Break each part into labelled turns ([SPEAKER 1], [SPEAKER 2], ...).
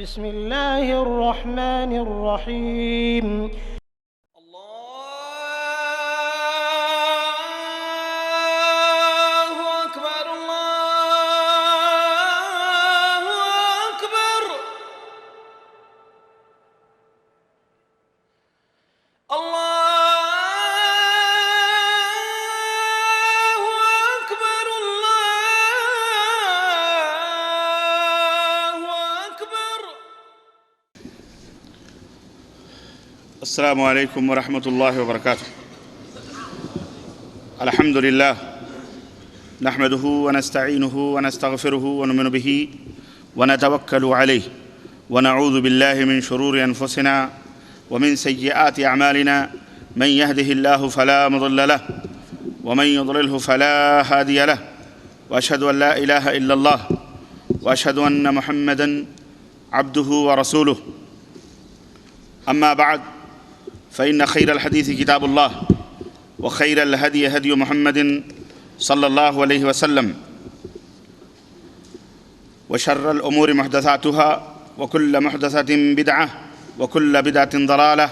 [SPEAKER 1] بسم الله الرحمن الرحيم.
[SPEAKER 2] الله أكبر الله أكبر الله أكبر الله أكبر.
[SPEAKER 3] السلام عليكم ورحمة الله وبركاته. الحمد لله نحمده ونستعينه ونستغفره ونؤمن به ونتوكل عليه ونعوذ بالله من شرور أنفسنا ومن سيئات أعمالنا. من يهده الله فلا مضل له ومن يضلله فلا هادي له، وأشهد أن لا إله إلا الله وأشهد أن محمدًا عبده ورسوله. أما بعد، فإن خير الحديث كتاب الله، وخير الهدي هدي محمد صلى الله عليه وسلم، وشر الأمور محدثاتها، وكل محدثة بدعة، وكل بدعة ضلالة،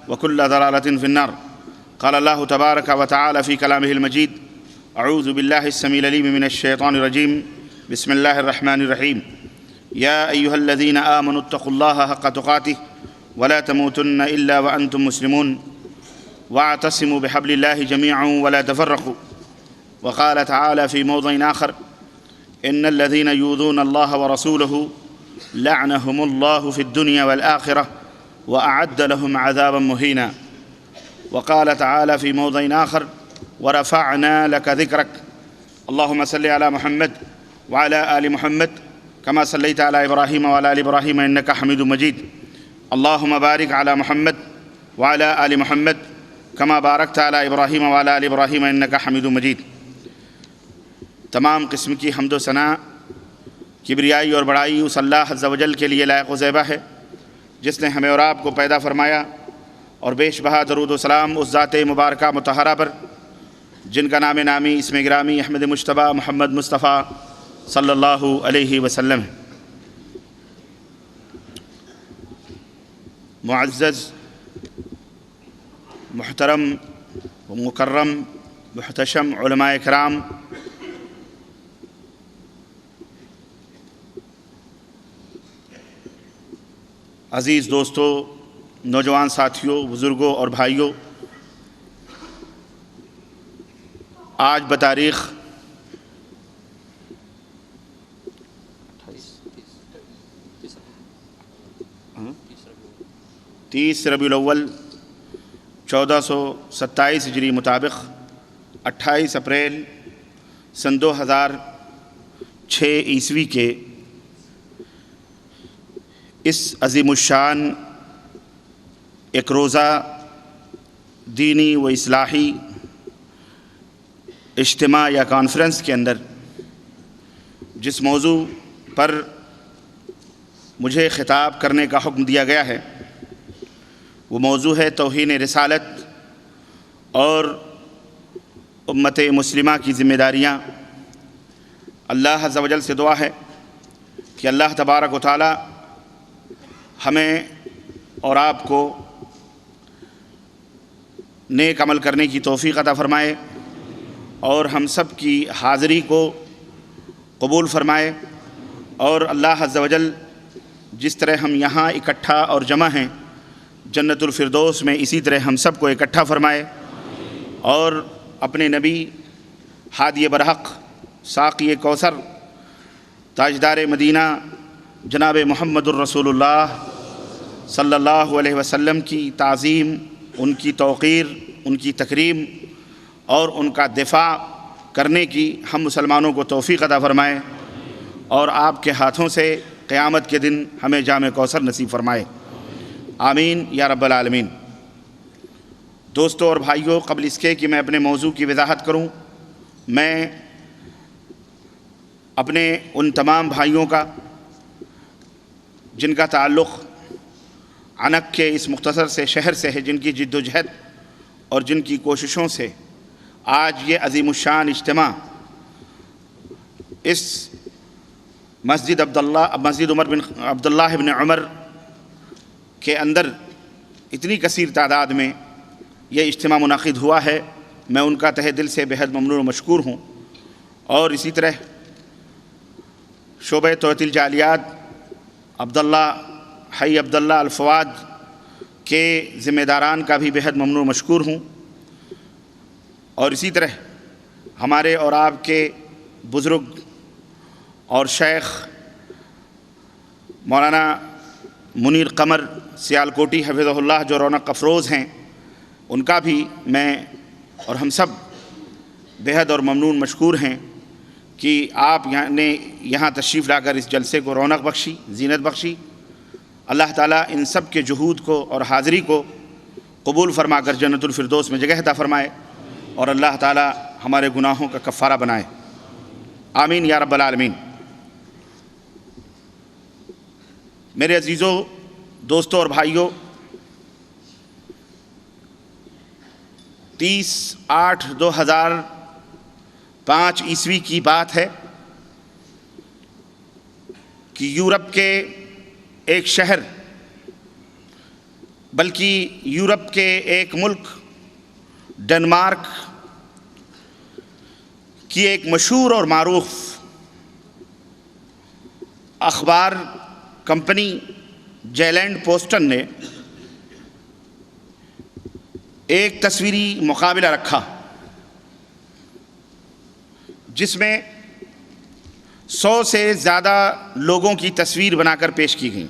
[SPEAKER 3] وكل ضلالة في النار. قال الله تبارك وتعالى في كلامه المجيد: أعوذ بالله السميع العليم من الشيطان الرجيم. بسم الله الرحمن الرحيم. يا أيها الذين آمنوا اتقوا الله حق تقاته ولا تموتن إلا وأنتم مسلمون، واعتصموا بحبل الله جميعا ولا تفرقوا. وقال تعالى في موضع آخر: إن الذين يؤذون الله ورسوله لعنهم الله في الدنيا والآخرة وأعد لهم عذابا مهينا. وقال تعالى في موضع آخر: ورفعنا لك ذكرك. اللهم صل على محمد وعلى آل محمد كما صليت على إبراهيم وعلى آل إبراهيم إنك حميد مجيد. اللهم بارك على محمد وعلى آل محمد كما باركت على إبراهيم وعلى آل إبراهيم إنك حميد مجيد. تمام قسم کی حمد و ثنا، کبریائی اور بڑائی اس اللہ عز و جل کے لیے لائق و زیبہ ہے جس نے ہمیں اور آپ کو پیدا فرمایا، اور بیش بہا درود و سلام اس ذات مبارکہ مطہرہ پر جن کا نام نامی اسم گرامی احمد مجتبیٰ محمد مصطفیٰ صلی اللہ علیہ وسلم ہے۔ معزز، محترم و مکرم محتشم علماء کرام، عزیز دوستو، نوجوان ساتھیوں، بزرگوں اور بھائیوں، آج بتاریخ 30 ربیع الاول 1427 ہجری مطابق 28 اپریل سن 2006 عیسوی کے اس عظیم الشان ایک روزہ دینی و اصلاحی اجتماع یا کانفرنس کے اندر جس موضوع پر مجھے خطاب کرنے کا حکم دیا گیا ہے، وہ موضوع ہے توہین رسالت اور امت مسلمہ کی ذمہ داریاں۔ اللہ عز و جل سے دعا ہے کہ اللہ تبارک و تعالی ہمیں اور آپ کو نیک عمل کرنے کی توفیق عطا فرمائے، اور ہم سب کی حاضری کو قبول فرمائے، اور اللہ عز و جل جس طرح ہم یہاں اکٹھا اور جمع ہیں جنت الفردوس میں اسی طرح ہم سب کو اکٹھا فرمائے، اور اپنے نبی ہادی برحق ساقی کوثر تاجدار مدینہ جناب محمد الرسول اللہ صلی اللہ علیہ وسلم کی تعظیم، ان کی توقیر، ان کی تکریم اور ان کا دفاع کرنے کی ہم مسلمانوں کو توفیق عطا فرمائے، اور آپ کے ہاتھوں سے قیامت کے دن ہمیں جام کوثر نصیب فرمائے، آمین یا رب العالمین۔ دوستوں اور بھائیوں، قبل اس کے کہ میں اپنے موضوع کی وضاحت کروں، میں اپنے ان تمام بھائیوں کا جن کا تعلق عنق کے اس مختصر سے شہر سے ہے، جن کی جد و جہد اور جن کی کوششوں سے آج یہ عظیم الشان اجتماع اس مسجد عمر بن عبداللہ بن عمر کے اندر اتنی کثیر تعداد میں یہ اجتماع منعقد ہوا ہے، میں ان کا تہہ دل سے بہت ممنون و مشکور ہوں۔ اور اسی طرح شعبہ توعیت الجالیات عبداللہ الفواد کے ذمہ داران کا بھی بہت ممنون و مشکور ہوں۔ اور اسی طرح ہمارے اور آپ کے بزرگ اور شیخ مولانا منیر قمر سیالکوٹی حفظہ اللہ جو رونق افروز ہیں، ان کا بھی میں اور ہم سب بہت اور ممنون مشکور ہیں کہ آپ نے یہاں تشریف لا کر اس جلسے کو رونق بخشی، زینت بخشی۔ اللہ تعالیٰ ان سب کے جہود کو اور حاضری کو قبول فرما کر جنت الفردوس میں جگہ عطا فرمائے، اور اللہ تعالیٰ ہمارے گناہوں کا کفارہ بنائے، آمین یا رب العالمین۔ میرے عزیزوں، دوستوں اور بھائیوں، 30/8/2005 عیسوی کی بات ہے کہ یورپ کے ایک شہر، بلکہ یورپ کے ایک ملک ڈنمارک کی ایک مشہور اور معروف اخبار کمپنی جیلینڈ پوسٹن نے ایک تصویری مقابلہ رکھا جس میں 100 سے زیادہ لوگوں کی تصویر بنا کر پیش کی گئیں،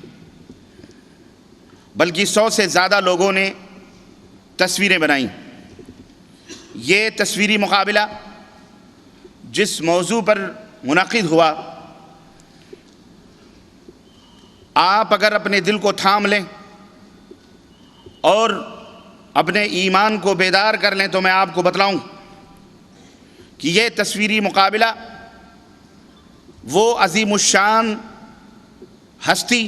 [SPEAKER 3] بلکہ 100 سے زیادہ لوگوں نے تصویریں بنائیں۔ یہ تصویری مقابلہ جس موضوع پر منعقد ہوا، آپ اگر اپنے دل کو تھام لیں اور اپنے ایمان کو بیدار کر لیں تو میں آپ کو بتلاؤں کہ یہ تصویری مقابلہ وہ عظیم الشان ہستی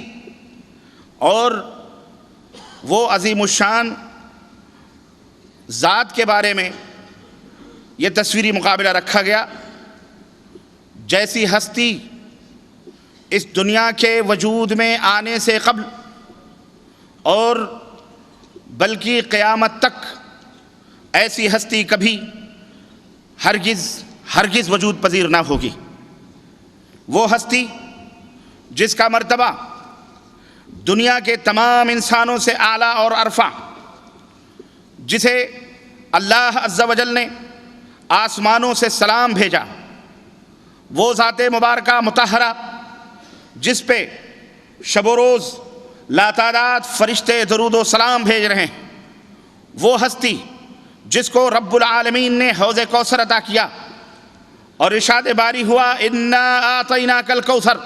[SPEAKER 3] اور وہ عظیم الشان ذات کے بارے میں یہ تصویری مقابلہ رکھا گیا جیسی ہستی اس دنیا کے وجود میں آنے سے قبل اور بلکہ قیامت تک ایسی ہستی کبھی ہرگز وجود پذیر نہ ہوگی۔ وہ ہستی جس کا مرتبہ دنیا کے تمام انسانوں سے اعلیٰ اور ارفع، جسے اللہ عز و جل نے آسمانوں سے سلام بھیجا، وہ ذات مبارکہ مطہرہ جس پہ شب و روز لاتعداد فرشتے درود و سلام بھیج رہے ہیں، وہ ہستی جس کو رب العالمین نے حوض کوثر عطا کیا اور ارشاد باری ہوا انا اعطیناک الکوثر،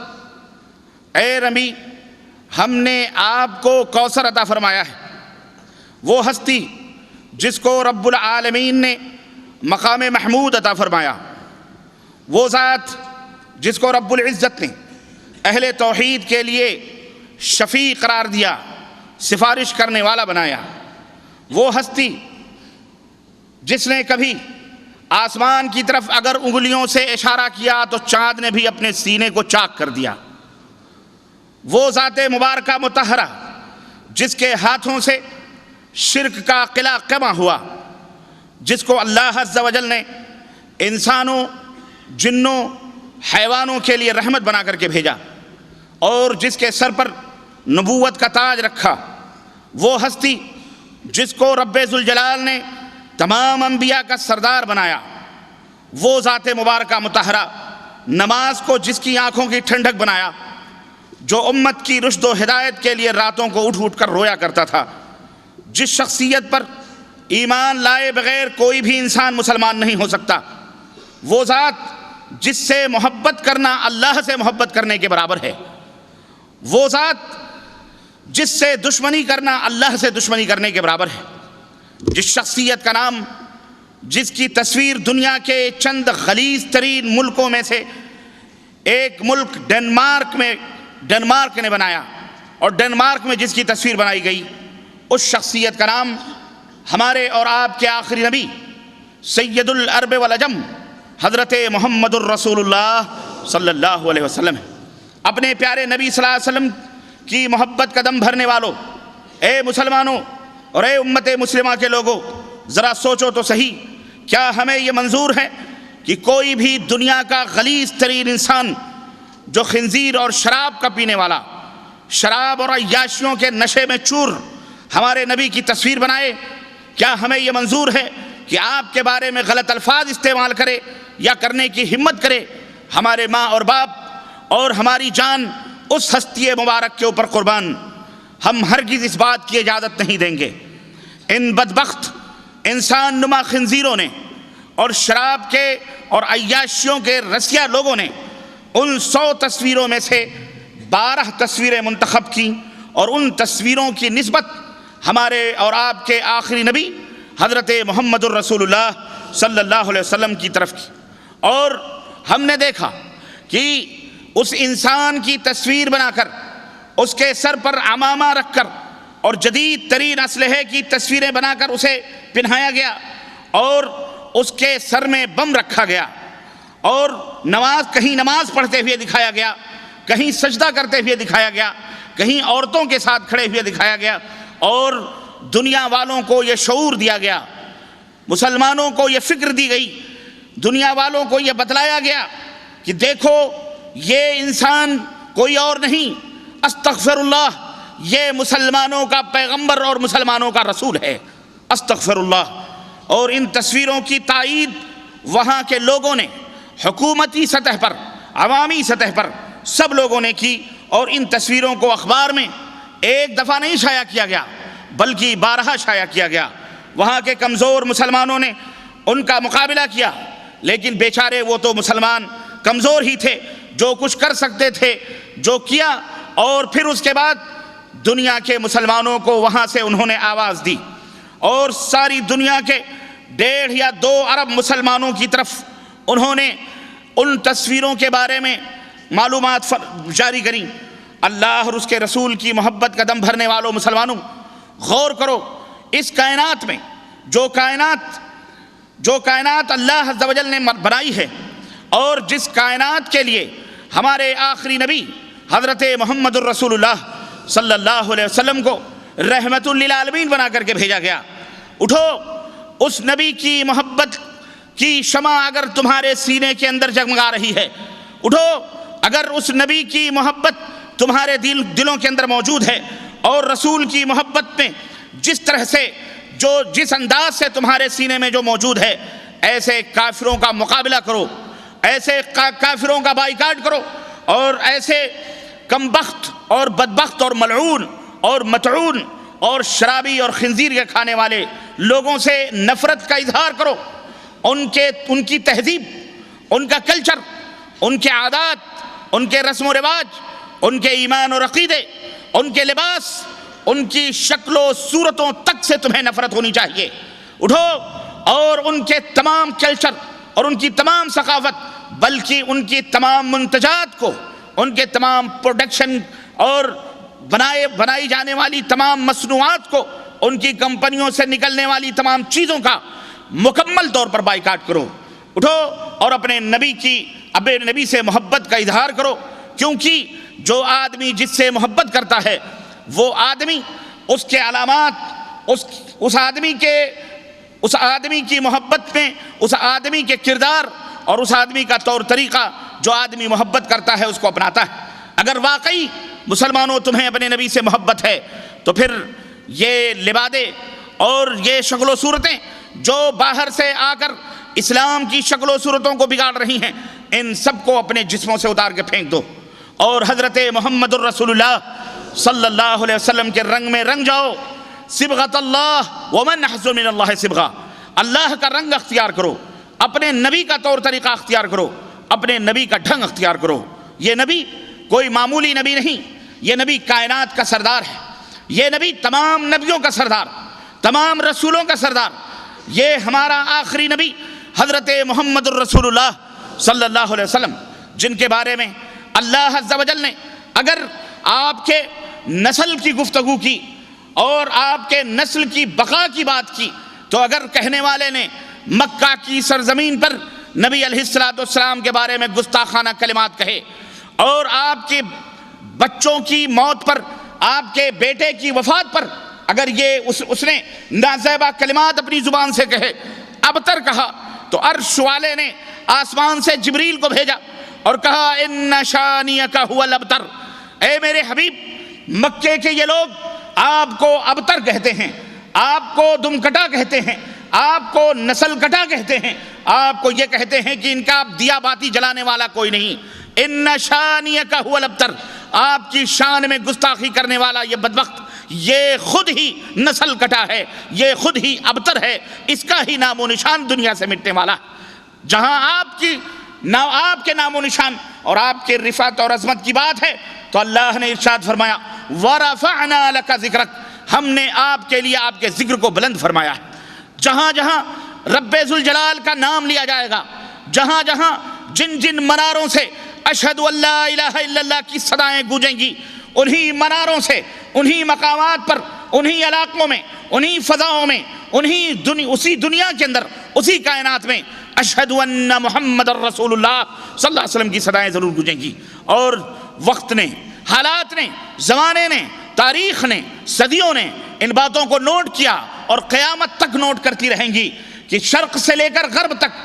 [SPEAKER 3] اے نبی ہم نے آپ کو کوثر عطا فرمایا ہے۔ وہ ہستی جس کو رب العالمین نے مقام محمود عطا فرمایا، وہ ذات جس کو رب العزت نے اہل توحید کے لیے شفیع قرار دیا، سفارش کرنے والا بنایا، وہ ہستی جس نے کبھی آسمان کی طرف اگر انگلیوں سے اشارہ کیا تو چاند نے بھی اپنے سینے کو چاک کر دیا، وہ ذات مبارکہ مطہرہ جس کے ہاتھوں سے شرک کا قلعہ قمع ہوا، جس کو اللہ عز و جل نے انسانوں، جنوں، حیوانوں کے لیے رحمت بنا کر کے بھیجا اور جس کے سر پر نبوت کا تاج رکھا، وہ ہستی جس کو رب ذوالجلال نے تمام انبیاء کا سردار بنایا، وہ ذات مبارکہ مطہرہ نماز کو جس کی آنکھوں کی ٹھنڈک بنایا، جو امت کی رشد و ہدایت کے لیے راتوں کو اٹھ اٹھ کر رویا کرتا تھا، جس شخصیت پر ایمان لائے بغیر کوئی بھی انسان مسلمان نہیں ہو سکتا، وہ ذات جس سے محبت کرنا اللہ سے محبت کرنے کے برابر ہے، وہ ذات جس سے دشمنی کرنا اللہ سے دشمنی کرنے کے برابر ہے، جس شخصیت کا نام، جس کی تصویر دنیا کے چند غلیظ ترین ملکوں میں سے ایک ملک ڈنمارک نے بنایا، اور ڈنمارک میں جس کی تصویر بنائی گئی، اس شخصیت کا نام ہمارے اور آپ کے آخری نبی سید العرب والعجم حضرت محمد الرسول اللہ صلی اللہ علیہ وسلم ہے۔ اپنے پیارے نبی صلی اللہ علیہ وسلم کی محبت کا دم بھرنے والوں، اے مسلمانوں اور اے امت مسلمہ کے لوگوں، ذرا سوچو تو صحیح، کیا ہمیں یہ منظور ہے کہ کوئی بھی دنیا کا غلیظ ترین انسان جو خنزیر اور شراب کا پینے والا، شراب اور عیاشیوں کے نشے میں چور ہمارے نبی کی تصویر بنائے؟ کیا ہمیں یہ منظور ہے کہ آپ کے بارے میں غلط الفاظ استعمال کرے یا کرنے کی ہمت کرے؟ ہمارے ماں اور باپ اور ہماری جان اس ہستی مبارک کے اوپر قربان، ہم ہرگز اس بات کی اجازت نہیں دیں گے۔ ان بدبخت انسان نما خنزیروں نے اور شراب کے اور عیاشیوں کے رسیا لوگوں نے ان 100 تصویروں میں سے 12 تصویریں منتخب کی، اور ان تصویروں کی نسبت ہمارے اور آپ کے آخری نبی حضرت محمد الرسول اللہ صلی اللہ علیہ وسلم کی طرف کی۔ اور ہم نے دیکھا کہ اس انسان کی تصویر بنا کر، اس کے سر پر عمامہ رکھ کر اور جدید ترین اسلحے کی تصویریں بنا کر اسے پہنایا گیا، اور اس کے سر میں بم رکھا گیا، اور کہیں نماز پڑھتے ہوئے دکھایا گیا، کہیں سجدہ کرتے ہوئے دکھایا گیا، کہیں عورتوں کے ساتھ کھڑے ہوئے دکھایا گیا، اور دنیا والوں کو یہ شعور دیا گیا، مسلمانوں کو یہ فکر دی گئی، دنیا والوں کو یہ بتلایا گیا کہ دیکھو یہ انسان کوئی اور نہیں، استغفر اللہ، یہ مسلمانوں کا پیغمبر اور مسلمانوں کا رسول ہے، استغفر اللہ۔ اور ان تصویروں کی تائید وہاں کے لوگوں نے حکومتی سطح پر، عوامی سطح پر سب لوگوں نے کی، اور ان تصویروں کو اخبار میں ایک دفعہ نہیں شائع کیا گیا بلکہ 12 شائع کیا گیا۔ وہاں کے کمزور مسلمانوں نے ان کا مقابلہ کیا، لیکن بیچارے وہ تو مسلمان کمزور ہی تھے، جو کچھ کر سکتے تھے جو کیا، اور پھر اس کے بعد دنیا کے مسلمانوں کو وہاں سے انہوں نے آواز دی، اور ساری دنیا کے 1.5 یا 2 ارب مسلمانوں کی طرف انہوں نے ان تصویروں کے بارے میں معلومات جاری کریں۔ اللہ اور اس کے رسول کی محبت کا دم بھرنے والوں مسلمانوں، غور کرو، اس کائنات میں جو کائنات اللہ عز و جل نے بنائی ہے، اور جس کائنات کے لیے ہمارے آخری نبی حضرت محمد الرسول اللہ صلی اللہ علیہ وسلم کو رحمت للعالمین بنا کر کے بھیجا گیا، اٹھو، اس نبی کی محبت کی شمع اگر تمہارے سینے کے اندر جگمگا رہی ہے، اٹھو، اگر اس نبی کی محبت تمہارے دلوں کے اندر موجود ہے، اور رسول کی محبت میں جس طرح سے جس انداز سے تمہارے سینے میں جو موجود ہے، ایسے کافروں کا مقابلہ کرو، ایسے کافروں کا بائیکاٹ کرو، اور ایسے کمبخت اور بدبخت اور ملعون اور مطعون اور شرابی اور خنزیر کے کھانے والے لوگوں سے نفرت کا اظہار کرو، ان کی تہذیب، ان کا کلچر، ان کے عادات، ان کے رسم و رواج، ان کے ایمان اور عقیدے، ان کے لباس، ان کی شکل و صورتوں تک سے تمہیں نفرت ہونی چاہیے۔ اٹھو اور ان کے تمام کلچر اور ان کی تمام ثقافت، بلکہ ان کی تمام منتجات کو، ان کے تمام پروڈکشن اور بنائی جانے والی تمام مصنوعات کو، ان کی کمپنیوں سے نکلنے والی تمام چیزوں کا مکمل طور پر بائیکاٹ کرو۔ اٹھو اور اپنے نبی سے محبت کا اظہار کرو، کیونکہ جو آدمی جس سے محبت کرتا ہے، وہ آدمی، اس کے علامات، اس آدمی کی محبت میں اس آدمی کے کردار اور اس آدمی کا طور طریقہ جو آدمی محبت کرتا ہے اس کو اپناتا ہے۔ اگر واقعی مسلمانوں تمہیں اپنے نبی سے محبت ہے، تو پھر یہ لبادے اور یہ شکل و صورتیں جو باہر سے آ کر اسلام کی شکل و صورتوں کو بگاڑ رہی ہیں، ان سب کو اپنے جسموں سے اتار کے پھینک دو، اور حضرت محمد الرسول اللہ صلی اللہ علیہ وسلم کے رنگ میں رنگ جاؤ۔ صبغۃ اللہ ومن احسن من اللہ صبغہ، اللہ کا رنگ اختیار کرو، اپنے نبی کا طور طریقہ اختیار کرو، اپنے نبی کا ڈھنگ اختیار کرو۔ یہ نبی کوئی معمولی نبی نہیں، یہ نبی کائنات کا سردار ہے، یہ نبی تمام نبیوں کا سردار، تمام رسولوں کا سردار، یہ ہمارا آخری نبی حضرت محمد الرسول اللہ صلی اللہ علیہ وسلم، جن کے بارے میں اللہ عز و جل نے اگر آپ کے نسل کی گفتگو کی اور آپ کے نسل کی بقا کی بات کی، تو اگر کہنے والے نے مکہ کی سرزمین پر نبی علیہ الصلوۃ والسلام کے بارے میں گستاخانہ کلمات کہے اور آپ کے بچوں کی موت پر، آپ کے بیٹے کی وفات پر اگر یہ اس نے نازیبہ کلمات اپنی زبان سے کہے، ابتر کہا، تو عرش والے نے آسمان سے جبریل کو بھیجا اور کہا ان شانیک هو الابتر، اے میرے حبیب مکے کے یہ لوگ آپ کو ابتر کہتے ہیں، آپ کو دم کٹا کہتے ہیں، آپ کو نسل کٹا کہتے ہیں، آپ کو یہ کہتے ہیں کہ ان کا دیا باتی جلانے والا کوئی نہیں۔ ان شانیک هو الابتر، آپ کی شان میں گستاخی کرنے والا یہ بدبخت، یہ خود ہی نسل کٹا ہے، یہ خود ہی ابتر ہے، اس کا ہی نام و نشان دنیا سے مٹنے والا۔ جہاں آپ کے نام و نشان اور آپ کے رفعت اور عظمت کی بات ہے تو اللہ نے ارشاد فرمایا وَرَفَعْنَا لَكَ ذِكْرَكَ، ہم نے آپ کے لیے آپ کے ذکر کو بلند فرمایا ہے۔ جہاں جہاں رب ذوالجلال کا نام لیا جائے گا، جہاں جہاں جن جن مناروں سے اشہد ان لا الہ الا اللہ کی صدائیں گونجیں گی، انہی مناروں سے، انہی مقامات پر، انہی علاقوں میں، انہی فضاؤں میں، اسی دنیا کے اندر، اسی کائنات میں اشہد ان محمد الرسول اللہ صلی اللہ علیہ وسلم کی صدائیں ضرور گونجیں گی۔ اور وقت نے، حالات نے، زمانے نے، تاریخ نے، صدیوں نے ان باتوں کو نوٹ کیا اور قیامت تک نوٹ کرتی رہیں گی کہ شرق سے لے کر غرب تک،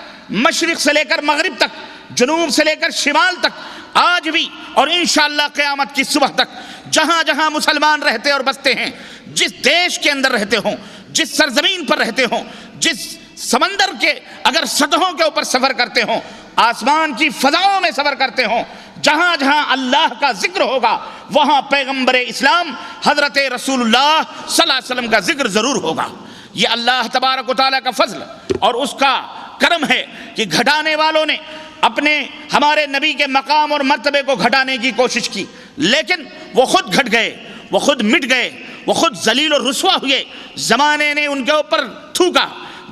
[SPEAKER 3] مشرق سے لے کر مغرب تک، جنوب سے لے کر شمال تک، آج بھی اور انشاءاللہ قیامت کی صبح تک جہاں جہاں مسلمان رہتے اور بستے ہیں، جس دیش کے اندر رہتے ہوں، جس سرزمین پر رہتے ہوں، جس سمندر کے اگر سطحوں کے اوپر سفر کرتے ہوں، آسمان کی فضاؤں میں سفر کرتے ہوں، جہاں جہاں اللہ کا ذکر ہوگا وہاں پیغمبر اسلام حضرت رسول اللہ صلی اللہ علیہ وسلم کا ذکر ضرور ہوگا۔ یہ اللہ تبارک و تعالیٰ کا فضل اور اس کا کرم ہے کہ گھٹانے والوں نے ہمارے نبی کے مقام اور مرتبے کو گھٹانے کی کوشش کی، لیکن وہ خود گھٹ گئے، وہ خود مٹ گئے، وہ خود ذلیل و رسوا ہوئے، زمانے نے ان کے اوپر تھوکا،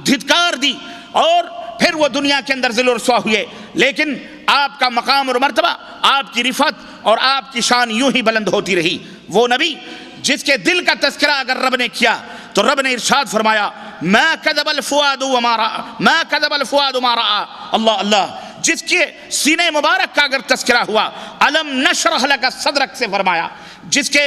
[SPEAKER 3] دھتکار دی اور پھر وہ دنیا کے اندر ذلیل و رسوا ہوئے، لیکن آپ کا مقام اور مرتبہ، آپ کی رفعت اور آپ کی شان یوں ہی بلند ہوتی رہی۔ وہ نبی جس کے دل کا تذکرہ اگر رب نے کیا تو رب نے ارشاد فرمایا ما کذب الفؤاد وما رأى، ما کذب الفؤاد ما رأى، اللہ اللہ، جس کے سینے مبارک کا اگر تذکرہ ہوا، الم نشرح لک صدرک سے فرمایا، جس کے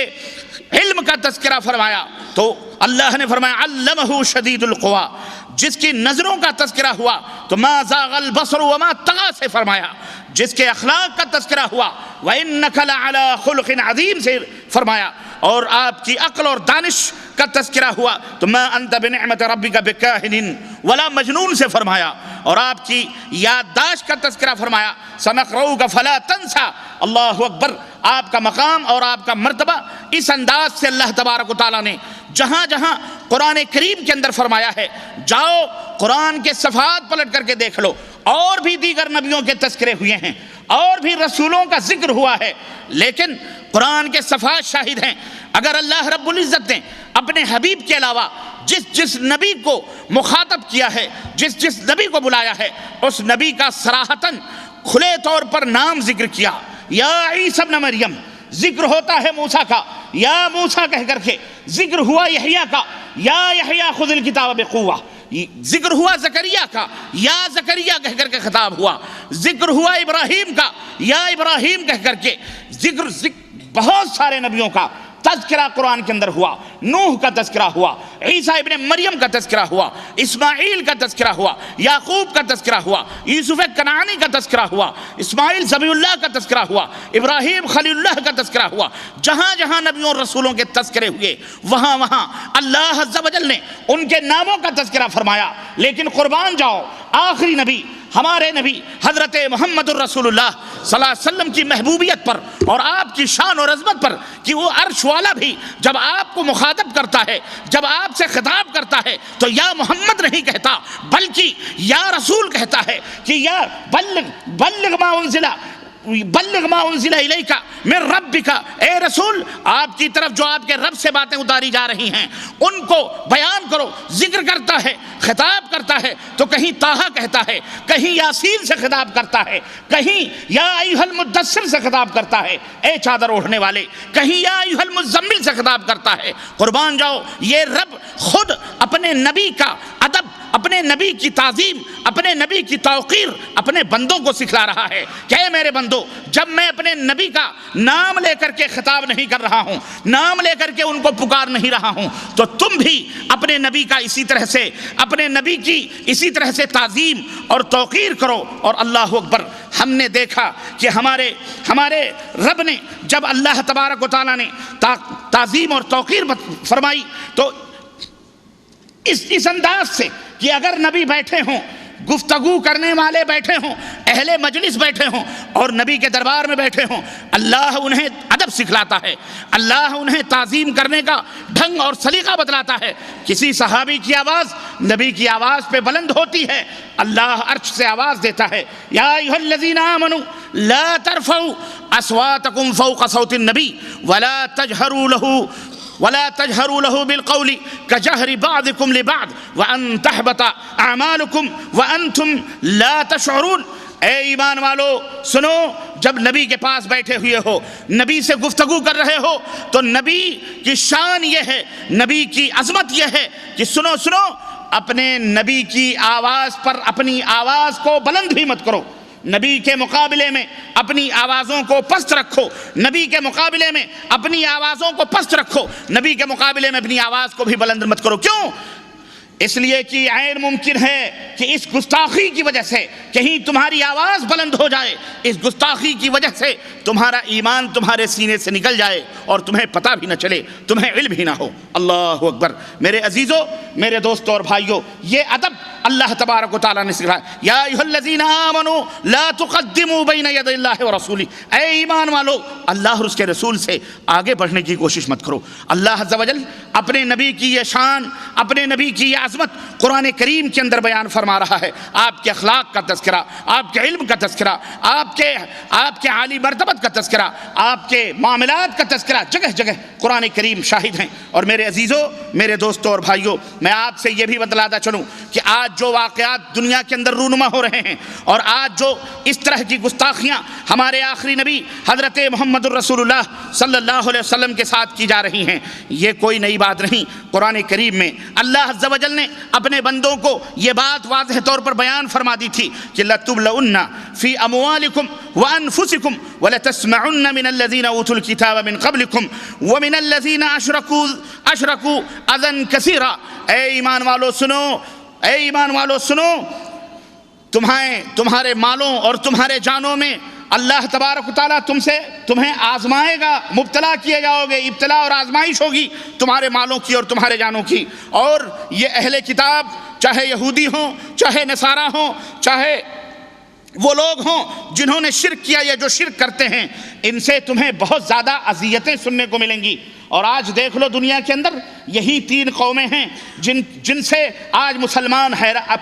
[SPEAKER 3] علم کا تذکرہ فرمایا تو اللہ نے فرمایا علمہ شدید القویٰ، جس کی نظروں کا تذکرہ ہوا تو ما زاغ البصر وما طغى سے فرمایا، جس کے اخلاق کا تذکرہ ہوا وَإِنَّكَ لَعَلَىٰ خُلُقٍ عَظِيمٍ سے فرمایا، اور آپ کی عقل اور دانش کا تذکرہ ہوا تو مَا أَنْتَ بِنِعْمَةِ رَبِّكَ بِكَاهِنٍ وَلَا مجنون سے فرمایا، اور آپ کی یادداشت کا تذکرہ فرمایا سَنَقْرَؤُكَ فَلَا تَنْسَىٰ، اللہ اکبر۔ آپ کا مقام اور آپ کا مرتبہ اس انداز سے اللہ تبارک و تعالیٰ نے جہاں جہاں قرآن کریم کے اندر فرمایا ہے، جاؤ قرآن کے صفحات پلٹ کر کے دیکھ لو، اور بھی دیگر نبیوں کے تذکرے ہوئے ہیں اور بھی رسولوں کا ذکر ہوا ہے، لیکن قرآن کے صفحات شاہد ہیں۔ اگر اللہ رب العزت نے اپنے حبیب کے علاوہ جس جس نبی کو مخاطب کیا ہے، جس جس نبی کو بلایا ہے، اس نبی کا صراحتاً کھلے طور پر نام ذکر کیا، یا عیسی ابن مریم، ذکر ہوتا ہے موسیٰ کا یا موسیٰ کہہ کر کے، ذکر ہوا یحییٰ کا یا یحییٰ خذ الکتاب بقوہ، ذکر ہوا زکریا کا یا زکریا کہہ کر کے خطاب ہوا، ذکر ہوا ابراہیم کا یا ابراہیم کہہ کر کے، ذکر بہت سارے نبیوں کا تذکرہ قرآن کے اندر ہوا، نوح کا تذکرہ ہوا، عیسیٰ ابن مریم کا تذکرہ ہوا، اسماعیل کا تذکرہ ہوا، یعقوب کا تذکرہ ہوا، یوسف کنعانی کا تذکرہ ہوا، اسماعیل ذبیح اللہ کا تذکرہ ہوا، ابراہیم خلیل اللہ کا تذکرہ ہوا۔ جہاں جہاں نبیوں اور رسولوں کے تذکرے ہوئے وہاں وہاں اللہ عز و جل نے ان کے ناموں کا تذکرہ فرمایا، لیکن قربان جاؤ آخری نبی ہمارے نبی حضرت محمد الرسول اللہ صلی اللہ علیہ وسلم کی محبوبیت پر اور آپ کی شان اور عظمت پر کہ وہ عرش والا بھی جب آپ کو مخاطب کرتا ہے، جب آپ سے خطاب کرتا ہے تو یا محمد نہیں کہتا بلکہ یا رسول کہتا ہے کہ یا بلغ ما انزل الیک من ربک، اے رسول آپ کی طرف جو آپ کے رب سے باتیں اتاری جا رہی ہیں ان کو بیان کرو۔ ذکر کرتا ہے، خطاب کرتا ہے تو کہیں طٰہٰ کہتا ہے، کہیں یاسین سے خطاب کرتا ہے، کہیں یا ایھا المدثر سے خطاب کرتا ہے اے چادر اوڑھنے والے، کہیں یا ایھا المزمل سے خطاب کرتا ہے۔ قربان جاؤ، یہ رب خود اپنے نبی کا ادب اپنے نبی کی تعظیم، اپنے نبی کی توقیر اپنے بندوں کو سکھلا رہا ہے کہ اے میرے بندو، جب میں اپنے نبی کا نام لے کر کے خطاب نہیں کر رہا ہوں، نام لے کر کے ان کو پکار نہیں رہا ہوں، تو تم بھی اپنے نبی کا اسی طرح سے، اپنے نبی کی اسی طرح سے تعظیم اور توقیر کرو۔ اور اللہ اکبر، ہم نے دیکھا کہ ہمارے رب نے جب اللہ تبارک و تعالیٰ نے تعظیم اور توقیر فرمائی تو اس انداز سے کہ اگر نبی بیٹھے ہوں، گفتگو کرنے والے بیٹھے ہوں، اہل مجلس بیٹھے ہوں اور نبی کے دربار میں بیٹھے ہوں، اللہ انہیں ادب سکھلاتا ہے، اللہ انہیں تعظیم کرنے کا ڈھنگ اور سلیقہ بتلاتا ہے۔ کسی صحابی کی آواز نبی کی آواز پہ بلند ہوتی ہے، اللہ عرش سے آواز دیتا ہے، یا ایھا الذین آمنوا لا ترفعوا اصواتکم فوق صوت النبی ولا تجهروا له بالقول كجهر بعضكم لبعض وان تحبط اعمالكم وانتم لا تشعرون۔ اے ایمان والو سنو، جب نبی کے پاس بیٹھے ہوئے ہو، نبی سے گفتگو کر رہے ہو، تو نبی کی شان یہ ہے، نبی کی عظمت یہ ہے کہ سنو اپنے نبی کی آواز پر اپنی آواز کو بلند بھی مت کرو، نبی کے مقابلے میں اپنی آوازوں کو پست رکھو، نبی کے مقابلے میں اپنی آوازوں کو پست رکھو، نبی کے مقابلے میں اپنی آواز کو بھی بلند مت کرو۔ کیوں؟ اس لیے کہ عین ممکن ہے کہ اس گستاخی کی وجہ سے کہیں تمہاری آواز بلند ہو جائے، اس گستاخی کی وجہ سے تمہارا ایمان تمہارے سینے سے نکل جائے اور تمہیں پتہ بھی نہ چلے، تمہیں علم بھی نہ ہو۔ اللہ اکبر۔ میرے عزیزوں، میرے دوستوں اور بھائیوں، یہ ادب اللہ تبارک و تعالیٰ نے سکھایا، یا ایھا الذین آمنوا لا تقدموا بین یدی اللہ ورسولہ، اے ایمان والو، اللہ اور اس کے رسول سے آگے بڑھنے کی کوشش مت کرو۔ اللہ عز و جل اپنے نبی کی یہ شان، اپنے نبی کی یہ عظمت قرآن کریم کے اندر بیان فرما رہا ہے۔ آپ کے اخلاق کا تذکرہ، آپ کے علم کا تذکرہ، آپ کے عالی مرتبت کا تذکرہ، آپ کے معاملات کا تذکرہ جگہ جگہ قرآن کریم شاہد ہیں۔ اور میرے عزیزوں، میرے دوستوں اور بھائیوں، میں آپ سے یہ بھی بتلاتا چلوں کہ آج جو واقعات دنیا کے اندر رونما ہو رہے ہیں اور آج جو اس طرح کی گستاخیاں ہمارے آخری نبی حضرت محمد الرسول اللہ صلی اللہ علیہ وسلم کے ساتھ کی جا رہی ہیں، یہ کوئی نئی بات نہیں۔ قرآن کریم میں اللہ عز و جل نے اپنے بندوں کو یہ بات واضح طور پر بیان فرما دی تھی کہ لَتُبْلَوُنَّ فِي أَمْوَالِكُمْ وَأَنفُسِكُمْ وَلَتَسْمَعُنَّ مِنَ الَّذِينَ أُوتُوا الْكِتَابَ مِنْ قَبْلِكُمْ وَمِنَ الَّذِينَ أَشْرَكُوا أَذًى كَثِيرًا۔ اے ایمان والو سنو، اے ایمان والو سنو، تمہارے مالوں اور تمہارے جانوں میں اللہ تبارک و تعالیٰ تمہیں آزمائے گا، مبتلا کیے جاؤ گے، ابتلا اور آزمائش ہوگی تمہارے مالوں کی اور تمہارے جانوں کی۔ اور یہ اہل کتاب چاہے یہودی ہوں، چاہے نصارہ ہوں، چاہے وہ لوگ ہوں جنہوں نے شرک کیا یا جو شرک کرتے ہیں، ان سے تمہیں بہت زیادہ اذیتیں سننے کو ملیں گی۔ اور آج دیکھ لو دنیا کے اندر یہی تین قومیں ہیں جن سے آج مسلمان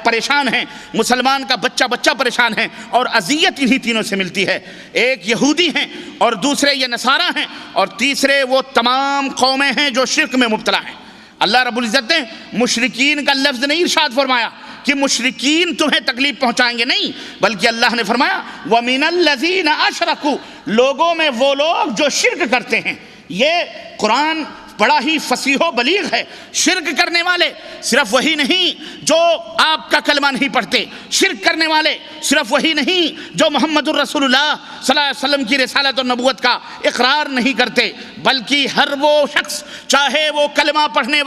[SPEAKER 3] پریشان ہیں، مسلمان کا بچہ پریشان ہے، اور اذیت انہی تینوں سے ملتی ہے۔ ایک یہودی ہیں، اور دوسرے یہ نصارہ ہیں، اور تیسرے وہ تمام قومیں ہیں جو شرک میں مبتلا ہیں۔ اللہ رب العزت نے مشرکین کا لفظ نہیں ارشاد فرمایا کہ مشرکین تمہیں تکلیف پہنچائیں گے، نہیں، بلکہ اللہ نے فرمایا وَمِنَ الَّذِينَ أَشْرَكُوا، لوگوں میں وہ لوگ جو شرک کرتے ہیں۔ یہ قرآن بڑا ہی فصیح و بلیغ ہے۔ شرک کرنے والے صرف وہی نہیں جو آپ کا کلمہ نہیں پڑھتے، شرک کرنے والے صرف وہی نہیں جو محمد الرسول اللہ صلی اللہ علیہ وسلم کی رسالت اور نبوت کا اقرار نہیں کرتے، بلکہ ہر وہ شخص، چاہے وہ کلمہ پڑھنے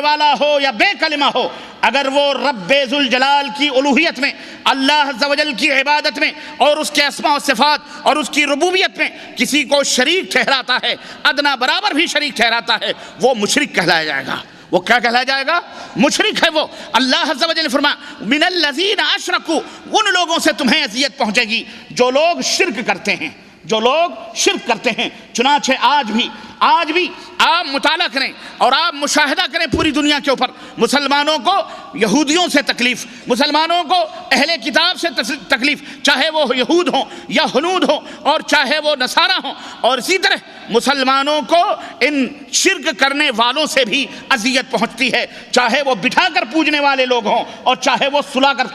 [SPEAKER 3] والا ہو یا بے کلمہ ہو، اگر وہ رب ذوالجلال کی الوہیت میں، اللہ عز و جل کی عبادت میں اور اس کے اسماء و صفات اور اس کی ربوبیت میں کسی کو شریک ٹھہراتا ہے، ادنا برابر بھی شریک ٹھہراتا ہے، وہ مشرک کہلایا جائے گا۔ وہ کیا کہلایا جائے گا؟ مشرک ہے وہ۔ اللہ عز و جل نے فرمایا من الذین اشرکوا، ان لوگوں سے تمہیں اذیت پہنچے گی جو لوگ شرک کرتے ہیں، جو لوگ شرک کرتے ہیں۔ چنانچہ آج بھی آپ مطالعہ کریں اور آپ مشاہدہ کریں پوری دنیا کے اوپر، مسلمانوں کو یہودیوں سے تکلیف، مسلمانوں کو اہل کتاب سے تکلیف، چاہے وہ یہود ہوں یا ہنود ہوں اور چاہے وہ نصارہ ہوں، اور اسی طرح مسلمانوں کو ان شرک کرنے والوں سے بھی اذیت پہنچتی ہے، چاہے وہ بٹھا کر پوجنے والے لوگ ہوں اور چاہے وہ سلا کر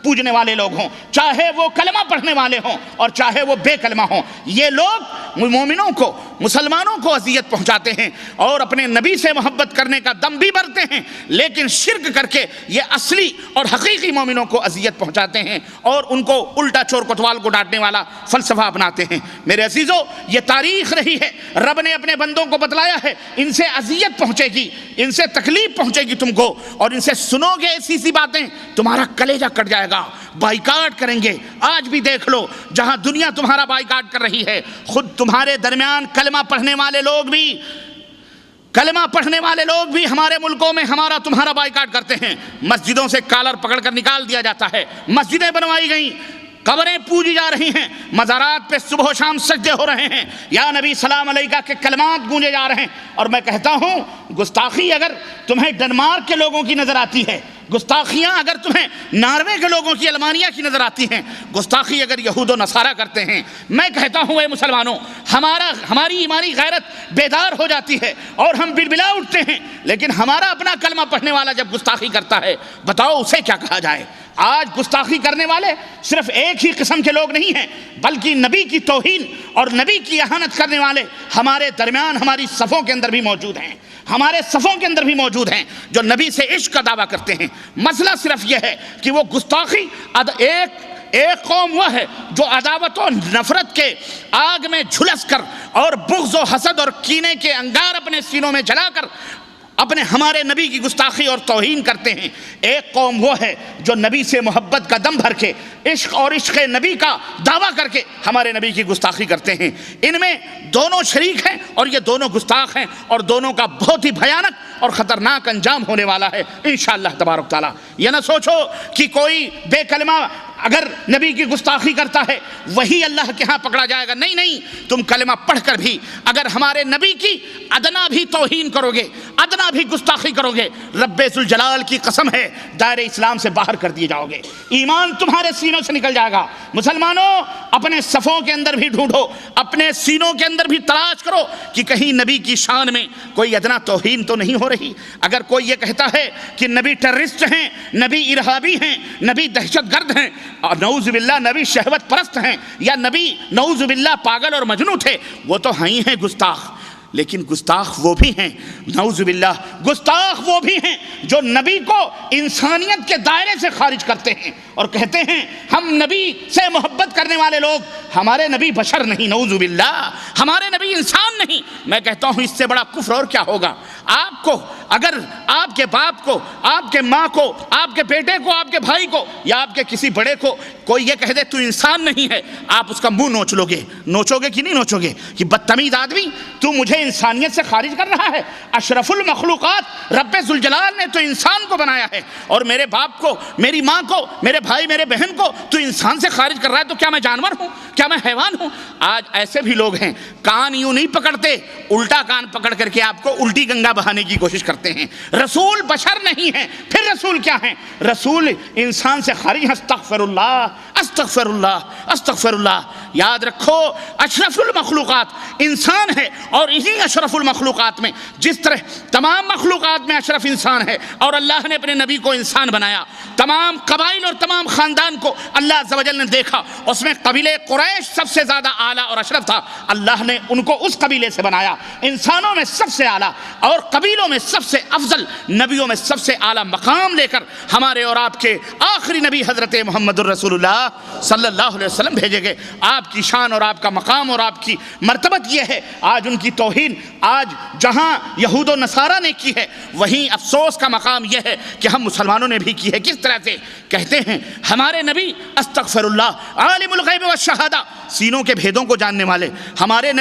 [SPEAKER 3] پوجنے والے لوگ ہوں، چاہے وہ کلمہ پڑھنے والے ہوں اور چاہے وہ بے کلمہ ہوں، یہ لوگ مومنوں کو، مسلمانوں کو اذیت پہنچاتے ہیں اور اپنے نبی سے محبت کرنے کا دم بھی بھرتے ہیں، لیکن شرک کر کے یہ اصلی اور حقیقی مومنوں کو اذیت پہنچاتے ہیں اور ان کو الٹا چور کوتوال کو ڈانٹنے والا فلسفہ اپناتے ہیں۔ میرے عزیزو، یہ تاریخ رہی ہے، رب نے اپنے بندوں کو بتلایا ہے ان سے اذیت پہنچے گی، ان سے تکلیف پہنچے گی تم کو، اور ان سے سنو گے ایسی سی باتیں تمہارا کلیجہ کٹ جائے گا، بائیکاٹ کریں گے۔ آج بھی دیکھ لو، جہاں دنیا تمہارا بائیکاٹ کر رہی ہے، خود تمہارے درمیان کلمہ پڑھنے والے لوگ بھی ہمارے ملکوں میں ہمارا تمہارا بائیکاٹ کرتے ہیں۔ مسجدوں سے کالر پکڑ کر نکال دیا جاتا ہے، مسجدیں بنوائی گئیں، قبریں پوجی جا رہی ہیں، مزارات پہ صبح و شام سجدے ہو رہے ہیں، یا نبی سلام علیکہ کے کلمات گونجے جا رہے ہیں۔ اور میں کہتا ہوں، گستاخی اگر تمہیں ڈنمارک کے لوگوں کی نظر آتی ہے، گستاخیاں اگر تمہیں ناروے کے لوگوں کی، المانیہ کی نظر آتی ہیں، گستاخی اگر یہود و نصارہ کرتے ہیں، میں کہتا ہوں اے مسلمانوں، ہماری ایمانی غیرت بیدار ہو جاتی ہے اور ہم بلبلا اٹھتے ہیں، لیکن ہمارا اپنا کلمہ پڑھنے والا جب گستاخی کرتا ہے، بتاؤ اسے کیا کہا جائے؟ آج گستاخی کرنے والے صرف ایک ہی قسم کے لوگ نہیں ہیں، بلکہ نبی کی توہین اور نبی کی اہانت کرنے والے ہمارے درمیان، ہماری صفوں کے اندر بھی موجود ہیں، ہمارے صفوں کے اندر بھی موجود ہیں، جو نبی سے عشق کا دعویٰ کرتے ہیں۔ مسئلہ صرف یہ ہے کہ وہ گستاخی ایک قوم وہ ہے جو عداوت و نفرت کے آگ میں جھلس کر اور بغض و حسد اور کینے کے انگار اپنے سینوں میں جلا کر ہمارے نبی کی گستاخی اور توہین کرتے ہیں۔ ایک قوم وہ ہے جو نبی سے محبت کا دم بھر کے، عشق اور عشق نبی کا دعویٰ کر کے ہمارے نبی کی گستاخی کرتے ہیں۔ ان میں دونوں شریک ہیں اور یہ دونوں گستاخ ہیں، اور دونوں کا بہت ہی بھیانک اور خطرناک انجام ہونے والا ہے انشاءاللہ تبارک تعالیٰ۔ یہ نہ سوچو کہ کوئی بے کلمہ اگر نبی کی گستاخی کرتا ہے وہی اللہ کے ہاں پکڑا جائے گا، نہیں، تم کلمہ پڑھ کر بھی اگر ہمارے نبی کی ادنا بھی توہین کرو گے، ادنا بھی گستاخی کرو گے، رب ذوالجلال کی قسم ہے دائرے اسلام سے باہر کر دیے جاؤ گے، ایمان تمہارے سینوں سے نکل جائے گا۔ مسلمانوں، اپنے صفوں کے اندر بھی ڈھونڈو، اپنے سینوں کے اندر بھی تلاش کرو کہ کہیں نبی کی شان میں کوئی ادنا توہین تو نہیں ہو رہی۔ اگر کوئی یہ کہتا ہے کہ نبی ٹیررسٹ ہیں، نبی ارہابی ہیں، نبی دہشت گرد ہیں، اور نعوذ باللہ نبی شہوت پرست ہیں، یا نبی نعوذ باللہ پاگل اور مجنون تھے، وہ تو ہیں گستاخ۔ لیکن گستاخ وہ بھی ہیں، نعوذ باللہ گستاخ وہ بھی ہیں جو نبی کو انسانیت کے دائرے سے خارج کرتے ہیں اور کہتے ہیں ہم نبی سے محبت کرنے والے لوگ، ہمارے نبی بشر نہیں، نعوذ باللہ ہمارے نبی انسان نہیں۔ میں کہتا ہوں اس سے بڑا کفر اور کیا ہوگا؟ آپ کو اگر آپ کے باپ کو، آپ کے ماں کو، آپ کے بیٹے کو، آپ کے بھائی کو یا آپ کے کسی بڑے کو کوئی یہ کہہ دے تو انسان نہیں ہے، آپ اس کا منہ نوچ لو گے، نوچو گے کہ نہیں نوچو گے کہ بدتمیز آدمی تو مجھے انسانیت سے خارج کر رہا ہے؟ اشرف المخلوقات رب ذوالجلال نے تو انسان کو بنایا ہے، اور میرے باپ کو، میری ماں کو، میرے بھائی، میرے بہن کو تو انسان سے خارج کر رہا ہے، تو کیا میں جانور ہوں؟ کیا میں حیوان ہوں؟ آج ایسے بھی لوگ ہیں، کان یوں نہیں پکڑتے، الٹا کان پکڑ کر کے آپ کو الٹی گنگا بہانے کی کوشش کرتے ہیں۔ رسول بشر نہیں ہیں، پھر رسول کیا ہیں؟ رسول انسان سے خارج۔ استغفر اللہ، استغفر اللہ، استغفر اللہ۔ یاد رکھو، اشرف المخلوقات انسان ہے، اور اسی اشرف المخلوقات میں جس طرح تمام مخلوقات میں اشرف انسان ہے اور اللہ نے اپنے نبی کو انسان بنایا، تمام قبائل اور تمام خاندان کو اللہ عز و جل نے دیکھا، اس میں قبیلے قریش سب سے زیادہ اعلیٰ اور اشرف تھا، اللہ نے ان کو اس قبیلے سے بنایا، انسانوں میں سب سے اعلیٰ اور قبیلوں میں سب سے افضل، نبیوں میں سب سے اعلیٰ مقام لے کر ہمارے اور آپ کے آخری نبی حضرت محمد الرسول اللہ صلی اللہ علیہ وسلم بھیجے گئے۔ آپ کی شان اور آپ کا مقام اور آپ کی مرتبت یہ ہے۔ آج ان کی توہین، آج جہاں یہود و نصارہ نے کی ہے، وہیں افسوس کا مقام یہ ہے کہ ہم مسلمانوں نے بھی کی ہے۔ کس طرح سے کہتے ہیں ہمارے نبی استغفر اللہ عالم الغیب والشہادہ، سینوں کے بھیدوں کو جاننے والے، ہمارے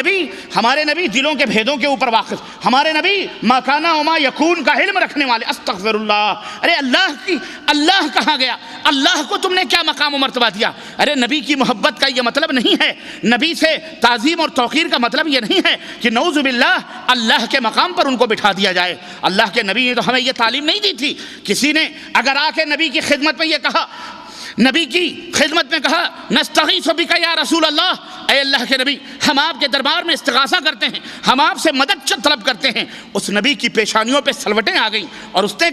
[SPEAKER 3] نبی دلوں کے بھیدوں کے اوپر واقف، ہمارے نبی ما کان و ما یکون کا علم رکھنے والے۔ استغفر اللہ، ارے اللہ کہاں گیا؟ اللہ کو تم نے کیا مقام و مرتبہ دیا؟ ارے نبی کی محبت کا یہ مطلب نہیں ہے، نبی سے تعظیم اور توقیر کا مطلب یہ نہیں ہے کہ نعوذ باللہ اللہ کے مقام پر ان کو بٹھا دیا جائے۔ اللہ کے نبی نے تو ہمیں یہ تعلیم نہیں دی تھی۔ کسی نے اگر آ کے نبی کی خدمت میں یہ کہا، نبی کی خدمت میں کہا نستغیث بک یا رسول اللہ، اے اللہ کے نبی ہم آپ کے دربار میں استغاثہ کرتے ہیں، ہم آپ سے مدد طلب کرتے ہیں، اس نبی کی پیشانیوں پہ سلوٹیں آ گئیں اور اس نے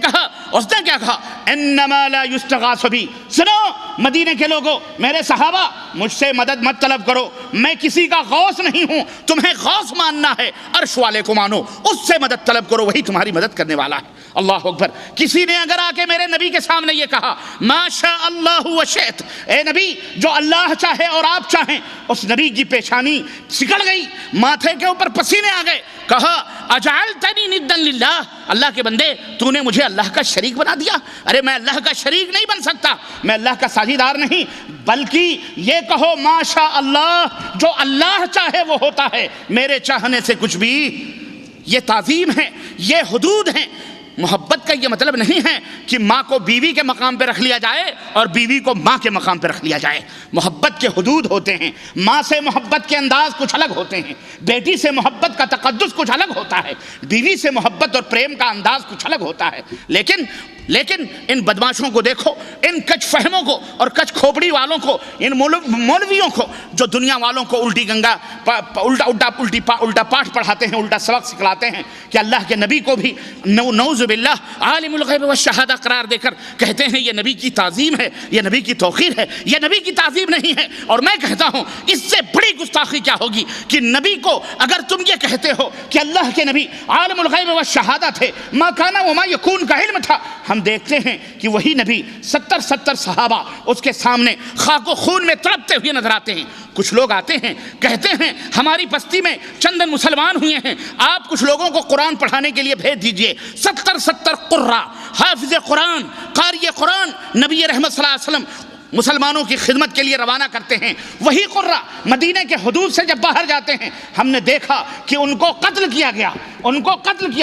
[SPEAKER 3] کیا کہا؟ انما لا یستغاث بی، سنو مدینے کے لوگوں، میرے صحابہ، مجھ سے مدد مت طلب کرو، میں کسی کا غوث نہیں ہوں، تمہیں غوث ماننا ہے عرش والے کو مانو، اس سے مدد طلب کرو، وہی تمہاری مدد کرنے والا ہے۔ اللہ اکبر۔ کسی نے اگر آ کے میرے نبی کے سامنے یہ کہا ما شاء اللہ و شئت، اے نبی جو اللہ چاہے اور آپ چاہیں، اس نبی کی پیشانی سکڑ گئی، ماتھے کے اوپر پسینے آ گئے، کہا اجعلتنی ندا للہ، اللہ کے بندے تو نے مجھے اللہ کا شریک بنا دیا۔ ارے میں اللہ کا شریک نہیں بن سکتا، میں اللہ کا ساجیدار نہیں، بلکہ یہ کہو ما شاء اللہ، جو اللہ چاہے وہ ہوتا ہے، میرے چاہنے سے کچھ بھی۔ یہ تعظیم ہے، یہ حدود ہیں۔ محبت کا یہ مطلب نہیں ہے کہ ماں کو بیوی کے مقام پہ رکھ لیا جائے اور بیوی کو ماں کے مقام پہ رکھ لیا جائے۔ محبت کے حدود ہوتے ہیں، ماں سے محبت کے انداز کچھ الگ ہوتے ہیں، بیٹی سے محبت کا تقدس کچھ الگ ہوتا ہے، بیوی سے محبت اور پریم کا انداز کچھ الگ ہوتا ہے۔ لیکن ان بدماشوں کو دیکھو، ان کچھ فہموں کو اور کچھ کھوپڑی والوں کو، ان مولویوں کو جو دنیا والوں کو الٹی گنگا الٹا پاٹ پڑھاتے ہیں، الٹا سبق سکھلاتے ہیں، کہ اللہ کے نبی کو بھی نعوذ باللہ عالم الغیب والشہادہ قرار دے کر کہتے ہیں یہ نبی کی تعظیم ہے، یہ نبی کی توقیر ہے، یہ نبی کی تعظیم نہیں ہے۔ اور میں کہتا ہوں اس سے بڑی گستاخی کیا ہوگی کہ نبی کو اگر تم یہ کہتے ہو کہ اللہ کے نبی عالم الغیب والشہادہ تھے، ما کان وما یکون کا علم تھا، ہم دیکھتے ہیں کہ وہی نبی 70 صحابہ اس کے سامنے خاک و خون میں تڑپتے ہوئے نظر آتے ہیں۔ کچھ لوگ آتے ہیں کہتے ہیں ہماری بستی میں چندن مسلمان ہوئے ہیں، آپ کچھ لوگوں کو قرآن پڑھانے کے لیے بھیج دیجئے۔ 70 قرآ، حافظ قرآن، قاری قرآن نبی رحمت صلی اللہ علیہ وسلم مسلمانوں کی خدمت کے لیے روانہ کرتے ہیں۔ وہی قرہ مدینہ کے حدود سے جب باہر جاتے ہیں، ہم نے دیکھا کہ ان کو قتل کیا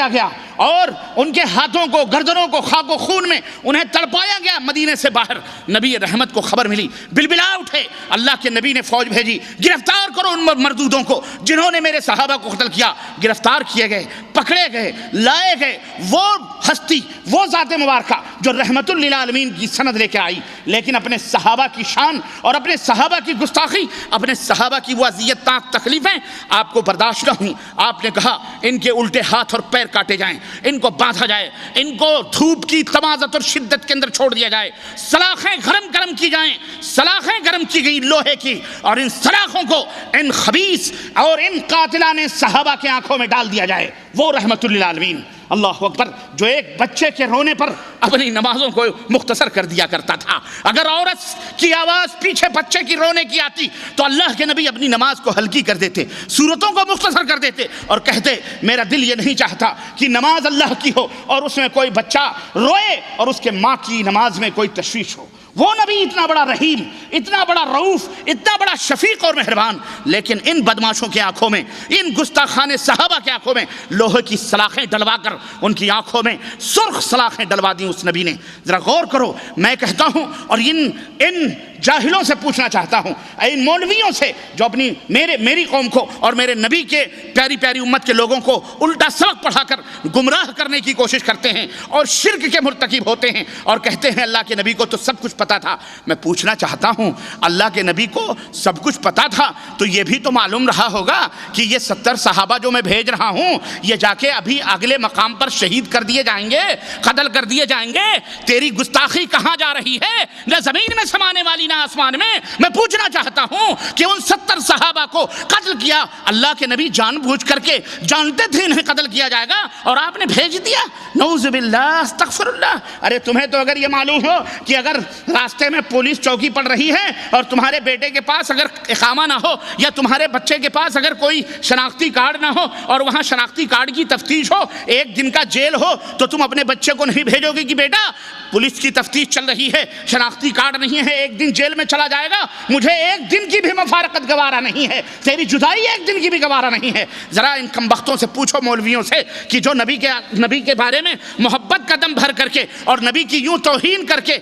[SPEAKER 3] گیا اور ان کے ہاتھوں کو، گردنوں کو خاک و خون میں انہیں تڑپایا گیا۔ مدینے سے باہر نبی رحمت کو خبر ملی، بلبلا اٹھے، اللہ کے نبی نے فوج بھیجی، گرفتار کرو ان مردودوں کو جنہوں نے میرے صحابہ کو قتل کیا۔ گرفتار کیے گئے، پکڑے گئے، لائے گئے۔ وہ ہستی، وہ ذات مبارکہ جو رحمت للعالمین کی سند لے کے آئی، لیکن اپنے صحابہ کی شان اور اپنے صحابہ کی گستاخی، اپنے صحابہ کی وہ اذیت تکلیفیں آپ کو برداشت نہ ہوئیں۔ آپ نے کہا ان کے الٹے ہاتھ اور پیر کاٹے جائیں، ان کو باندھا جائے، ان کو دھوپ کی تمازت اور شدت کے اندر چھوڑ دیا جائے، سلاخیں گرم کی جائیں، سلاخیں گرم کی گئی لوہے کی، اور ان سلاخوں کو ان خبیث اور ان قاتلان صحابہ کے آنکھوں میں ڈال دیا جائے۔ وہ رحمت للعالمین، اللہ اکبر، جو ایک بچے کے رونے پر اپنی نمازوں کو مختصر کر دیا کرتا تھا۔ اگر عورت کی آواز پیچھے بچے کی رونے کی آتی تو اللہ کے نبی اپنی نماز کو ہلکی کر دیتے، صورتوں کو مختصر کر دیتے اور کہتے میرا دل یہ نہیں چاہتا کہ نماز اللہ کی ہو اور اس میں کوئی بچہ روئے اور اس کے ماں کی نماز میں کوئی تشویش ہو۔ وہ نبی اتنا بڑا رحیم، اتنا بڑا رؤوف، اتنا بڑا شفیق اور مہربان، لیکن ان بدماشوں کے آنکھوں میں، ان گستاخان صحابہ کے آنکھوں میں لوہے کی سلاخیں ڈلوا کر ان کی آنکھوں میں سرخ سلاخیں ڈلوا دیں اس نبی نے۔ ذرا غور کرو، میں کہتا ہوں اور ان جاہلوں سے پوچھنا چاہتا ہوں، ان مولویوں سے جو اپنی میری قوم کو اور میرے نبی کے پیاری پیاری امت کے لوگوں کو الٹا سبق پڑھا کر گمراہ کرنے کی کوشش کرتے ہیں اور شرک کے مرتکب ہوتے ہیں اور کہتے ہیں اللہ کے نبی کو تو سب کچھ پتا تھا۔ میں پوچھنا چاہتا ہوں، اللہ کے نبی کو سب کچھ پتا تھا تو یہ بھی تو معلوم رہا ہوگا کہ یہ 70 صحابہ جو میں بھیج رہا ہوں یہ جا کے ابھی اگلے مقام پر شہید کر دیے جائیں گے، قتل کر دیے جائیں گے۔ تیری گستاخی کہاں جا رہی ہے؟ نہ زمین میں سمانے والی نہ آسمان میں۔ میں پوچھنا چاہتا ہوں کہ ان 70 صحابہ کو قتل کیا اللہ کے نبی جان بوجھ کر کے، جانتے تھے انہیں قتل کیا جائے گا اور آپ نے بھیج دیا؟ نعوذ باللہ، استغفر اللہ۔ ارے تمہیں تو اگر یہ معلوم ہو کہ اگر راستے میں پولیس چوکی پڑ رہی ہے اور تمہارے بیٹے کے پاس اگر اقامہ نہ ہو یا تمہارے بچے کے پاس اگر کوئی شناختی کارڈ نہ ہو اور وہاں شناختی کارڈ کی تفتیش ہو، ایک دن کا جیل ہو، تو تم اپنے بچے کو نہیں بھیجو گے کہ بیٹا پولیس کی تفتیش چل رہی ہے، شناختی کارڈ نہیں ہے، ایک دن جیل میں چلا جائے گا، مجھے ایک دن کی بھی مفارقت گوارا نہیں ہے، تیری جدائی ایک دن کی بھی گوارا نہیں ہے۔ ذرا ان کمبختوں سے پوچھو، مولویوں سے، کہ جو نبی کے بارے میں محبت کا دم بھر کر کے اور نبی کی یوں توہین کر کے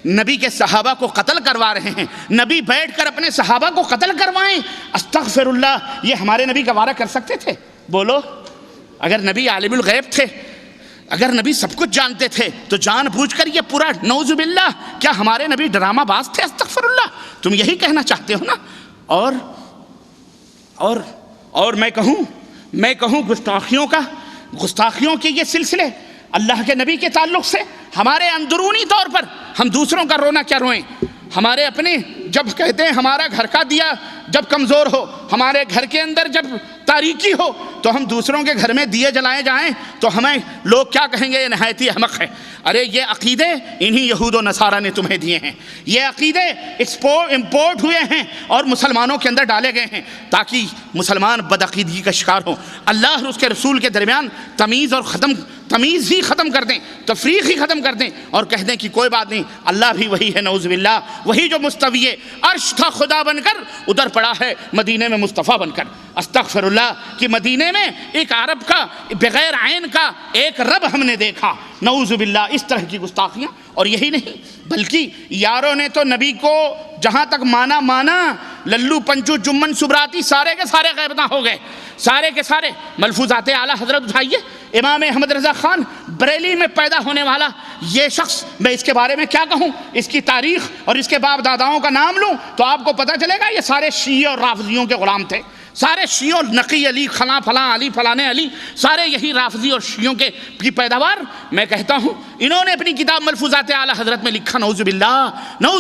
[SPEAKER 3] نبی کے صحابہ کو قتل کروا رہے ہیں، نبی بیٹھ کر اپنے صحابہ کو قتل کروائیں، استغفر اللہ، یہ ہمارے نبی گوارا کر سکتے تھے؟ بولو، اگر نبی عالم الغیب تھے، اگر نبی سب کچھ جانتے تھے تو جان بوجھ کر یہ پورا نعوذ باللہ، کیا ہمارے نبی ڈرامہ باز تھے؟ استغفر اللہ، تم یہی کہنا چاہتے ہو نا؟ اور میں کہوں گستاخیوں کے یہ سلسلے اللہ کے نبی کے تعلق سے ہمارے اندرونی طور پر ہم دوسروں کا رونا کیا روئیں؟ ہمارے اپنے جب کہتے ہیں ہمارا گھر کا دیا جب کمزور ہو، ہمارے گھر کے اندر جب تاریکی ہو، تو ہم دوسروں کے گھر میں دیے جلائے جائیں تو ہمیں لوگ کیا کہیں گے؟ یہ نہایت ہی احمق ہے۔ ارے یہ عقیدے انہی یہود و نصارہ نے تمہیں دیے ہیں، یہ عقیدے امپورٹ ہوئے ہیں اور مسلمانوں کے اندر ڈالے گئے ہیں تاکہ مسلمان بدعقیدگی کا شکار ہوں، اللہ اور اس کے رسول کے درمیان تمیز ہی ختم کر دیں، تفریق ہی ختم کر دیں اور کہہ دیں کہ کوئی بات نہیں، اللہ بھی وہی ہے، نعوذ باللہ، وہی جو مستوی عرش تھا خدا بن کر ادھر پڑا ہے مدینے میں مصطفیٰ بن کر۔ استغفر اللہ کہ مدینے میں ایک عرب کا بغیر عین کا ایک رب ہم نے دیکھا، نعوذ باللہ، اس طرح کی گستاخیاں۔ اور یہی نہیں بلکہ یاروں نے تو نبی کو جہاں تک مانا، للو پنچو جمن سبراتی سارے کے سارے غیبتاں ہو گئے، سارے کے سارے ملفوظات اعلیٰ حضرت اٹھائیے۔ امام احمد رضا خان بریلی میں پیدا ہونے والا یہ شخص، میں اس کے بارے میں کیا کہوں، اس کی تاریخ اور اس کے باپ داداؤں کا نام لوں تو آپ کو پتہ چلے گا یہ سارے شیعہ اور رافضیوں کے غلام تھے، سارے شیعوں، نقی علی، فلاں علی، فلانے علی، سارے یہی رافضی اور شیعوں کی پیداوار۔ میں کہتا ہوں انہوں نے اپنی کتاب ملفوظات اعلیٰ حضرت میں لکھا، نعوذ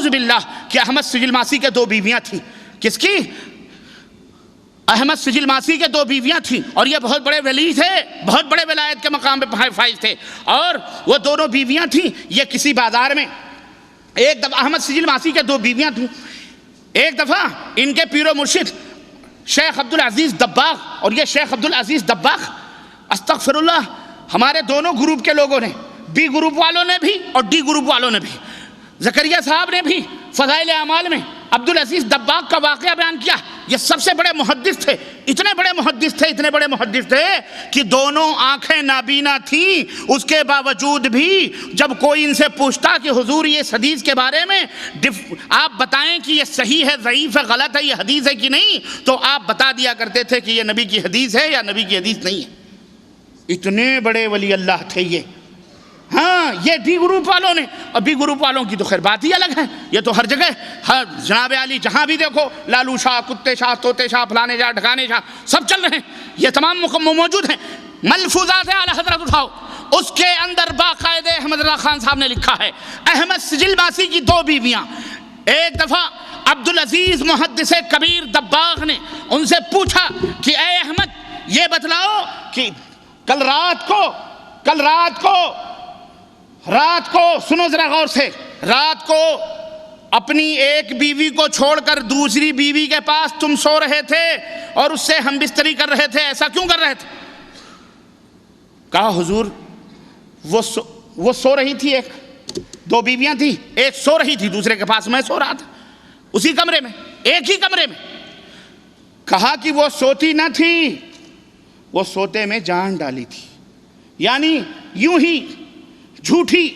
[SPEAKER 3] باللہ کہ احمد سجل ماسی کے 2 بیویاں تھیں۔ کس کی؟ احمد سجل ماسی کے 2 بیویاں تھیں اور یہ بہت بڑے ولی تھے، بہت بڑے ولایت کے مقام پہ فائز تھے، اور وہ دونوں بیویاں تھیں۔ یہ کسی بازار میں ایک دفعہ احمد سجل ماسی کے 2 بیویاں تھیں، ایک دفعہ ان کے پیر و مرشد شیخ عبدالعزیز دباغ، اور یہ شیخ عبدالعزیز دباغ استغفر اللہ ہمارے دونوں گروپ کے لوگوں نے، بی گروپ والوں نے بھی اور ڈی گروپ والوں نے بھی، زکریا صاحب نے بھی فضائل اعمال میں عبدالعزیز دباغ کا واقعہ بیان کیا۔ یہ سب سے بڑے محدث تھے، اتنے بڑے محدث تھے کہ دونوں آنکھیں نابینا تھیں، اس کے باوجود بھی جب کوئی ان سے پوچھتا کہ حضور یہ حدیث کے بارے میں آپ بتائیں کہ یہ صحیح ہے، ضعیف ہے، غلط ہے، یہ حدیث ہے کہ نہیں، تو آپ بتا دیا کرتے تھے کہ یہ نبی کی حدیث ہے یا نبی کی حدیث نہیں ہے۔ اتنے بڑے ولی اللہ تھے یہ۔ ہاں یہ ڈی گروپ والوں نے، اور بی گروپ والوں کی تو خیر بات ہی الگ ہے، یہ تو ہر جگہ ہر جناب علی جہاں بھی دیکھو لالو شاہ، کتے شاہ، طوطے شاہ، فلانے شاہ، ڈھکانے شاہ، سب چل رہے ہیں، یہ تمام موجود ہیں۔ ملفوظات اعلیٰ حضرت اٹھاؤ، اس کے اندر باقاعدہ احمد رضا خان صاحب نے لکھا ہے احمد سجل ماسی کی 2 بیویاں۔ ایک دفعہ عبدالعزیز محدث کبیر دباغ نے ان سے پوچھا کہ اے احمد یہ بتلاؤ کہ کل رات کو سنو ذرا غور سے، رات کو اپنی ایک بیوی کو چھوڑ کر دوسری بیوی کے پاس تم سو رہے تھے اور اس سے ہم بستری کر رہے تھے، ایسا کیوں کر رہے تھے؟ کہا حضور وہ سو رہی تھی، 2 بیویاں تھیں، ایک سو رہی تھی دوسرے کے پاس، میں سو رہا تھا اسی کمرے میں، ایک ہی کمرے میں۔ کہا کہ وہ سوتی نہ تھی، وہ سوتے میں جان ڈالی تھی، یعنی یوں ہی جھوٹی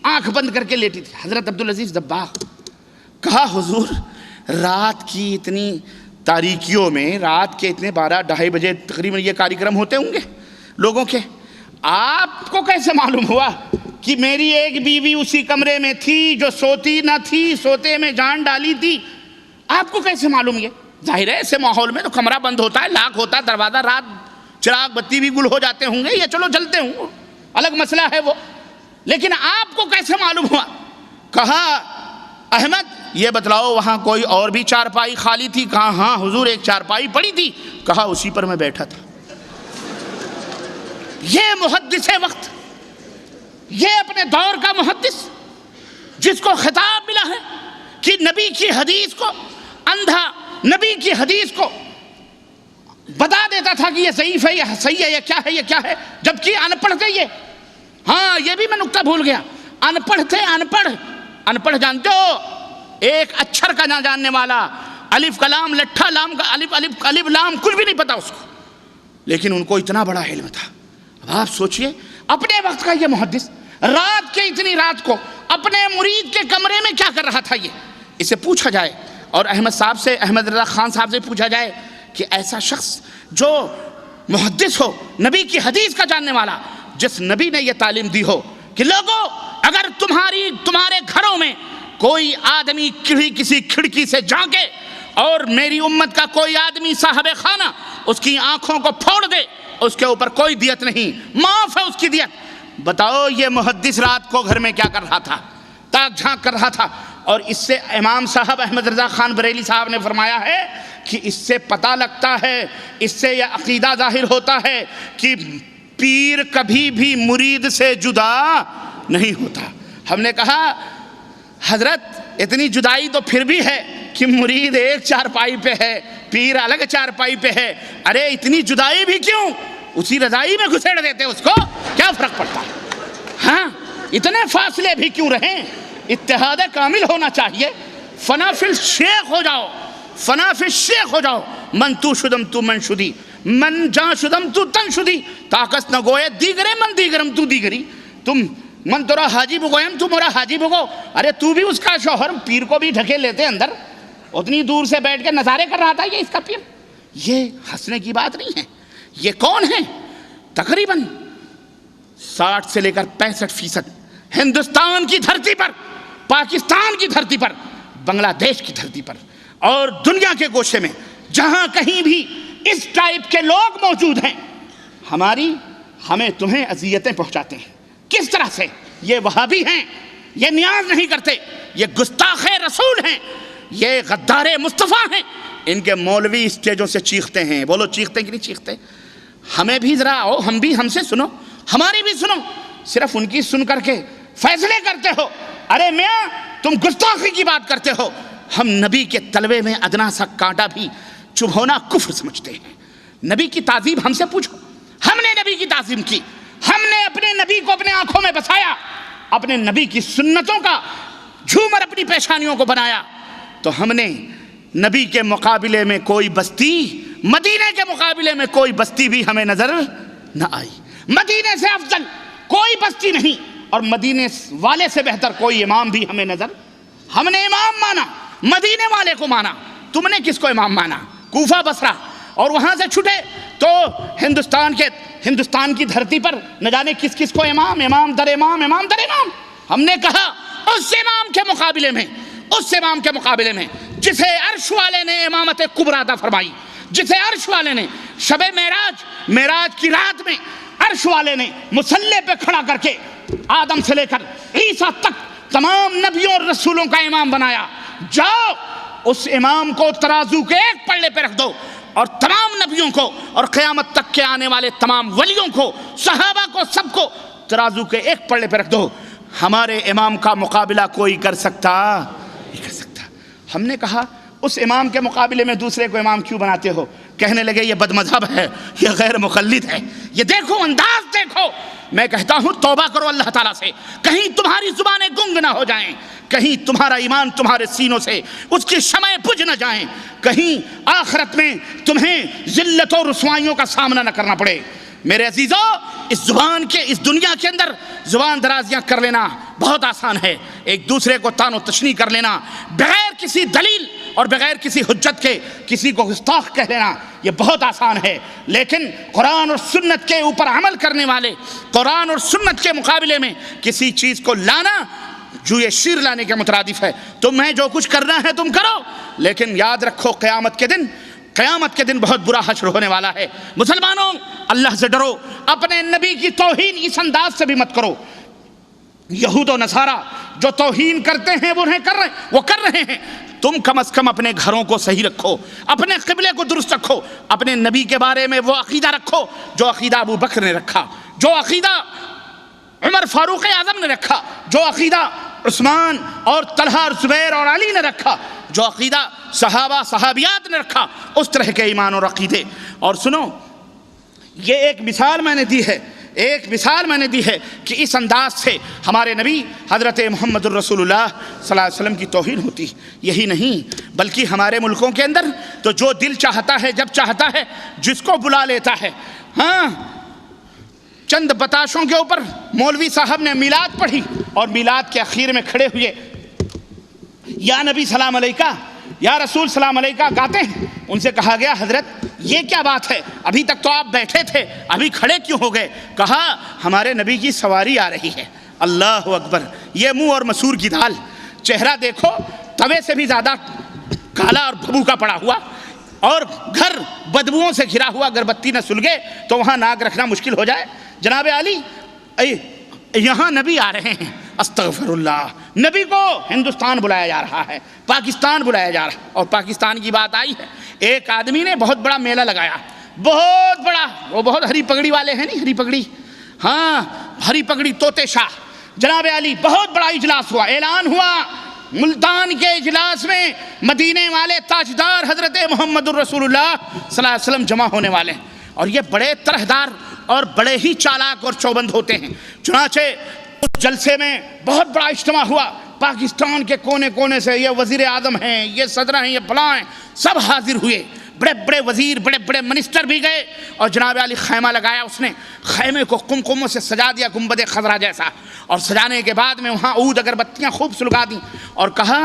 [SPEAKER 3] آنکھ بند کر کے لیٹی تھی حضرت عبدالعزیز دباغ۔ کہا حضور رات کی اتنی تاریکیوں میں، رات کے اتنے 12-2:30 بجے تقریباً یہ کاریکرم ہوتے ہوں گے لوگوں کے، آپ کو کیسے معلوم ہوا کہ میری ایک بیوی اسی کمرے میں تھی جو سوتی نہ تھی، سوتے میں جان ڈالی تھی؟ آپ کو کیسے معلوم؟ یہ ظاہر ہے ایسے ماحول میں تو کمرہ بند ہوتا ہے، لاک ہوتا ہے دروازہ، رات چراغ بتی بھی گل ہو جاتے ہوں گے، یہ چلو جلتے ہوں، الگ مسئلہ ہے وہ، لیکن آپ کو کیسے معلوم ہوا؟ کہا احمد یہ بتلاؤ وہاں کوئی اور بھی چارپائی خالی تھی؟ کہا ہاں حضور ایک چارپائی پڑی تھی۔ کہا اسی پر میں بیٹھا تھا۔ یہ محدث وقت، یہ اپنے دور کا محدث جس کو خطاب ملا ہے کہ نبی کی حدیث کو اندھا، نبی کی حدیث کو بتا دیتا تھا کہ یہ ضعیف ہے، یہ صحیح ہے، یہ کیا ہے، یہ کیا ہے، جبکہ ان پڑھ تھے یہ۔ ہاں یہ بھی میں نکتہ بھول گیا، ان پڑھ تھے، ان پڑھ جانتے ہو، ایک اچھر کا نہ جاننے والا، الف کلام لٹھا لام کا الف لام کچھ بھی نہیں پتا اس کو، لیکن ان کو اتنا بڑا علم تھا۔ اب آپ سوچئے اپنے وقت کا یہ محدث رات کے اتنی رات کو اپنے مرید کے کمرے میں کیا کر رہا تھا؟ یہ اسے پوچھا جائے اور احمد رضا خان صاحب سے پوچھا جائے کہ ایسا شخص جو محدث ہو، نبی کی حدیث کا جاننے والا، جس نبی نے یہ تعلیم دی ہو کہ لوگوں اگر تمہارے گھروں میں کوئی آدمی کسی کھڑکی سے جھانکے اور میری امت کا کوئی آدمی صاحب خانہ اس کی آنکھوں کو پھوڑ دے، اس کے اوپر کوئی دیت نہیں، معاف ہے اس کی دیت۔ بتاؤ یہ محدث رات کو گھر میں کیا کر رہا تھا؟ تاک جھانک کر رہا تھا۔ اور اس سے امام صاحب احمد رضا خان بریلی صاحب نے فرمایا ہے کہ اس سے پتہ لگتا ہے، اس سے یہ عقیدہ ظاہر ہوتا ہے کہ پیر کبھی بھی مرید سے جدا نہیں ہوتا۔ ہم نے کہا حضرت اتنی جدائی تو پھر بھی ہے کہ مرید ایک چارپائی پہ ہے، پیر الگ چارپائی پہ ہے، ارے اتنی جدائی بھی کیوں؟ اسی رضائی میں گھسیڑ دیتے اس کو، کیا فرق پڑتا ہے؟ ہاں اتنے فاصلے بھی کیوں رہیں؟ اتحاد کامل ہونا چاہیے۔ فنا فی الشیخ ہو جاؤ، فنا فی الشیخ ہو جاؤ، من تو شدم تو من شدی، من جان شدم تو تن شدی، طاقت نہ گوئے دیگرے من دیگرم تو دیگری، تم من تورا حاجی بگویم تو مورا حاجی بگو، ارے تو بھی اس کا شوہر، پیر کو بھی ڈھکے لیتے اندر، اتنی دور سے بیٹھ کے نظارے کر رہا تھا یہ اس کا پیر۔ یہ ہنسنے کی بات نہیں ہے۔ یہ کون ہے؟ تقریباً 60 سے لے کر 65% ہندوستان کی دھرتی پر، پاکستان کی دھرتی پر، بنگلہ دیش کی دھرتی پر اور دنیا کے گوشے میں جہاں کہیں بھی اس ٹائپ کے لوگ موجود ہیں، ہمیں تمہیں اذیتیں پہنچاتے ہیں۔ کس طرح سے؟ یہ وہابی ہیں، یہ نیاز نہیں کرتے، یہ گستاخ رسول ہیں، یہ غدار مصطفیٰ ہیں۔ ان کے مولوی اسٹیجوں سے چیختے ہیں، بولو چیختے کہ نہیں چیختے؟ ہمیں بھی ذرا آؤ، ہم سے سنو، ہماری بھی سنو۔ صرف ان کی سن کر کے فیصلے کرتے ہو؟ ارے میاں تم گستاخی کی بات کرتے ہو۔ ہم نبی کے تلوے میں ادنا سا کانٹا بھی چبھونا کفر سمجھتے ہیں۔ نبی کی تعظیم ہم سے پوچھو، ہم نے نبی کی تعظیم کی، ہم نے اپنے نبی کو اپنے آنکھوں میں بسایا، اپنے نبی کی سنتوں کا جھومر اپنی پیشانیوں کو بنایا، تو ہم نے نبی کے مقابلے میں کوئی بستی، مدینے کے مقابلے میں کوئی بستی بھی ہمیں نظر نہ آئی۔ مدینے سے افضل کوئی بستی نہیں، اور مدینے والے سے بہتر کوئی امام بھی ہمیں نظر۔ ہم نے امام مانا، مدینے والے کو مانا، تم نے کس کو امام مانا؟ کوفہ بصرہ، اور وہاں سے چھٹے تو ہندوستان کی دھرتی پر نہ جانے کس کس کو امام در امام، امام در امام۔ ہم نے کہا اس امام کے مقابلے میں جسے عرش والے نے امامت کبریٰ عطا فرمائی، جسے عرش والے نے شب معراج کی رات میں عرش والے نے مصلی پہ کھڑا کر کے آدم سے لے کر عیسیٰ تک تمام نبیوں اور رسولوں کا امام بنایا، جاؤ اس امام کو ترازو کے ایک پلڑے پہ رکھ دو، اور تمام نبیوں کو اور قیامت تک کے آنے والے تمام ولیوں کو، صحابہ کو، سب کو ترازو کے ایک پلڑے پہ رکھ دو۔ ہمارے امام کا مقابلہ کوئی کر سکتا نہیں کر سکتا۔ ہم نے کہا اس امام کے مقابلے میں دوسرے کو امام کیوں بناتے ہو؟ کہنے لگے یہ بد مذہب ہے، یہ غیر مقلد ہے، یہ دیکھو انداز دیکھو۔ میں کہتا ہوں توبہ کرو اللہ تعالیٰ سے، کہیں تمہاری زبانیں گنگ نہ ہو جائیں، کہیں تمہارا ایمان تمہارے سینوں سے اس کی شمعیں بجھ نہ جائیں، کہیں آخرت میں تمہیں ذلت و رسوائیوں کا سامنا نہ کرنا پڑے۔ میرے عزیزو، اس دنیا کے اندر زبان درازیاں کر لینا بہت آسان ہے، ایک دوسرے کو طعن و تشنیع کر لینا بغیر کسی دلیل اور بغیر کسی حجت کے کسی کو گستاخ کہہ لینا یہ بہت آسان ہے، لیکن قرآن اور سنت کے اوپر عمل کرنے والے، قرآن اور سنت کے مقابلے میں کسی چیز کو لانا جوئے شیر لانے کے مترادف ہے۔ تمہیں جو کچھ کرنا ہے تم کرو، لیکن یاد رکھو قیامت کے دن بہت برا حشر ہونے والا ہے۔ مسلمانوں، اللہ سے ڈرو، اپنے نبی کی توہین اس انداز سے بھی مت کرو۔ یہود و نصارہ جو توہین کرتے ہیں وہ کر رہے ہیں، تم کم از کم اپنے گھروں کو صحیح رکھو، اپنے قبلے کو درست رکھو، اپنے نبی کے بارے میں وہ عقیدہ رکھو جو عقیدہ ابو بکر نے رکھا، جو عقیدہ عمر فاروق اعظم نے رکھا، جو عقیدہ عثمان اور طلحہ زبیر اور علی نے رکھا، جو عقیدہ صحابہ صحابیات نے رکھا، اس طرح کے ایمان اور عقیدے۔ اور سنو، یہ ایک مثال میں نے دی ہے کہ اس انداز سے ہمارے نبی حضرت محمد الرسول اللہ صلی اللہ علیہ وسلم کی توہین ہوتی۔ یہی نہیں بلکہ ہمارے ملکوں کے اندر تو جو دل چاہتا ہے، جب چاہتا ہے، جس کو بلا لیتا ہے۔ ہاں، چند بتاشوں کے اوپر مولوی صاحب نے میلاد پڑھی اور میلاد کے اخیر میں کھڑے ہوئے یا نبی سلام علیکہ، یا رسول سلام علیکہ گاتے ہیں۔ ان سے کہا گیا حضرت یہ کیا بات ہے، ابھی تک تو آپ بیٹھے تھے، ابھی کھڑے کیوں ہو گئے؟ کہا ہمارے نبی کی سواری آ رہی ہے۔ اللہ اکبر! یہ منہ اور مسور کی دال، چہرہ دیکھو توے سے بھی زیادہ کالا اور بھبو کا پڑا ہوا، اور گھر بدبوؤں سے گھرا ہوا، اگر بتی نہ سلگے تو وہاں ناک رکھنا مشکل ہو جائے۔ جناب علی، یہاں نبی آ رہے ہیں، استغفر اللہ، نبی کو ہندوستان بلایا جا رہا ہے، پاکستان بلایا جا رہا ہے، اور پاکستان کی بات آئی ہے، ایک آدمی نے بہت بڑا میلہ لگایا، بہت بڑا، وہ بہت ہری پگڑی والے ہیں نہیں، ہری پگڑی، ہاں ہری پگڑی طوطے شاہ جناب علی، بہت بڑا اجلاس ہوا، اعلان ہوا ملتان کے اجلاس میں مدینے والے تاجدار حضرت محمد الرسول اللہ صلی اللہ علیہ وسلم جمع ہونے والے ہیں، اور یہ بڑے طرحدار اور بڑے ہی چالاک اور چوبند ہوتے ہیں۔ چنانچہ اس جلسے میں بہت بڑا اجتماع ہوا، پاکستان کے کونے کونے سے، یہ وزیر اعظم ہیں، یہ صدر ہیں، یہ فلاں ہیں، سب حاضر ہوئے، بڑے بڑے وزیر، بڑے بڑے منسٹر بھی گئے، اور جناب علی خیمہ لگایا، اس نے خیمے کو قمقموں سے سجا دیا گنبد خضرا جیسا، اور سجانے کے بعد میں وہاں عود اگربتیاں خوب سلگا دیں، اور کہا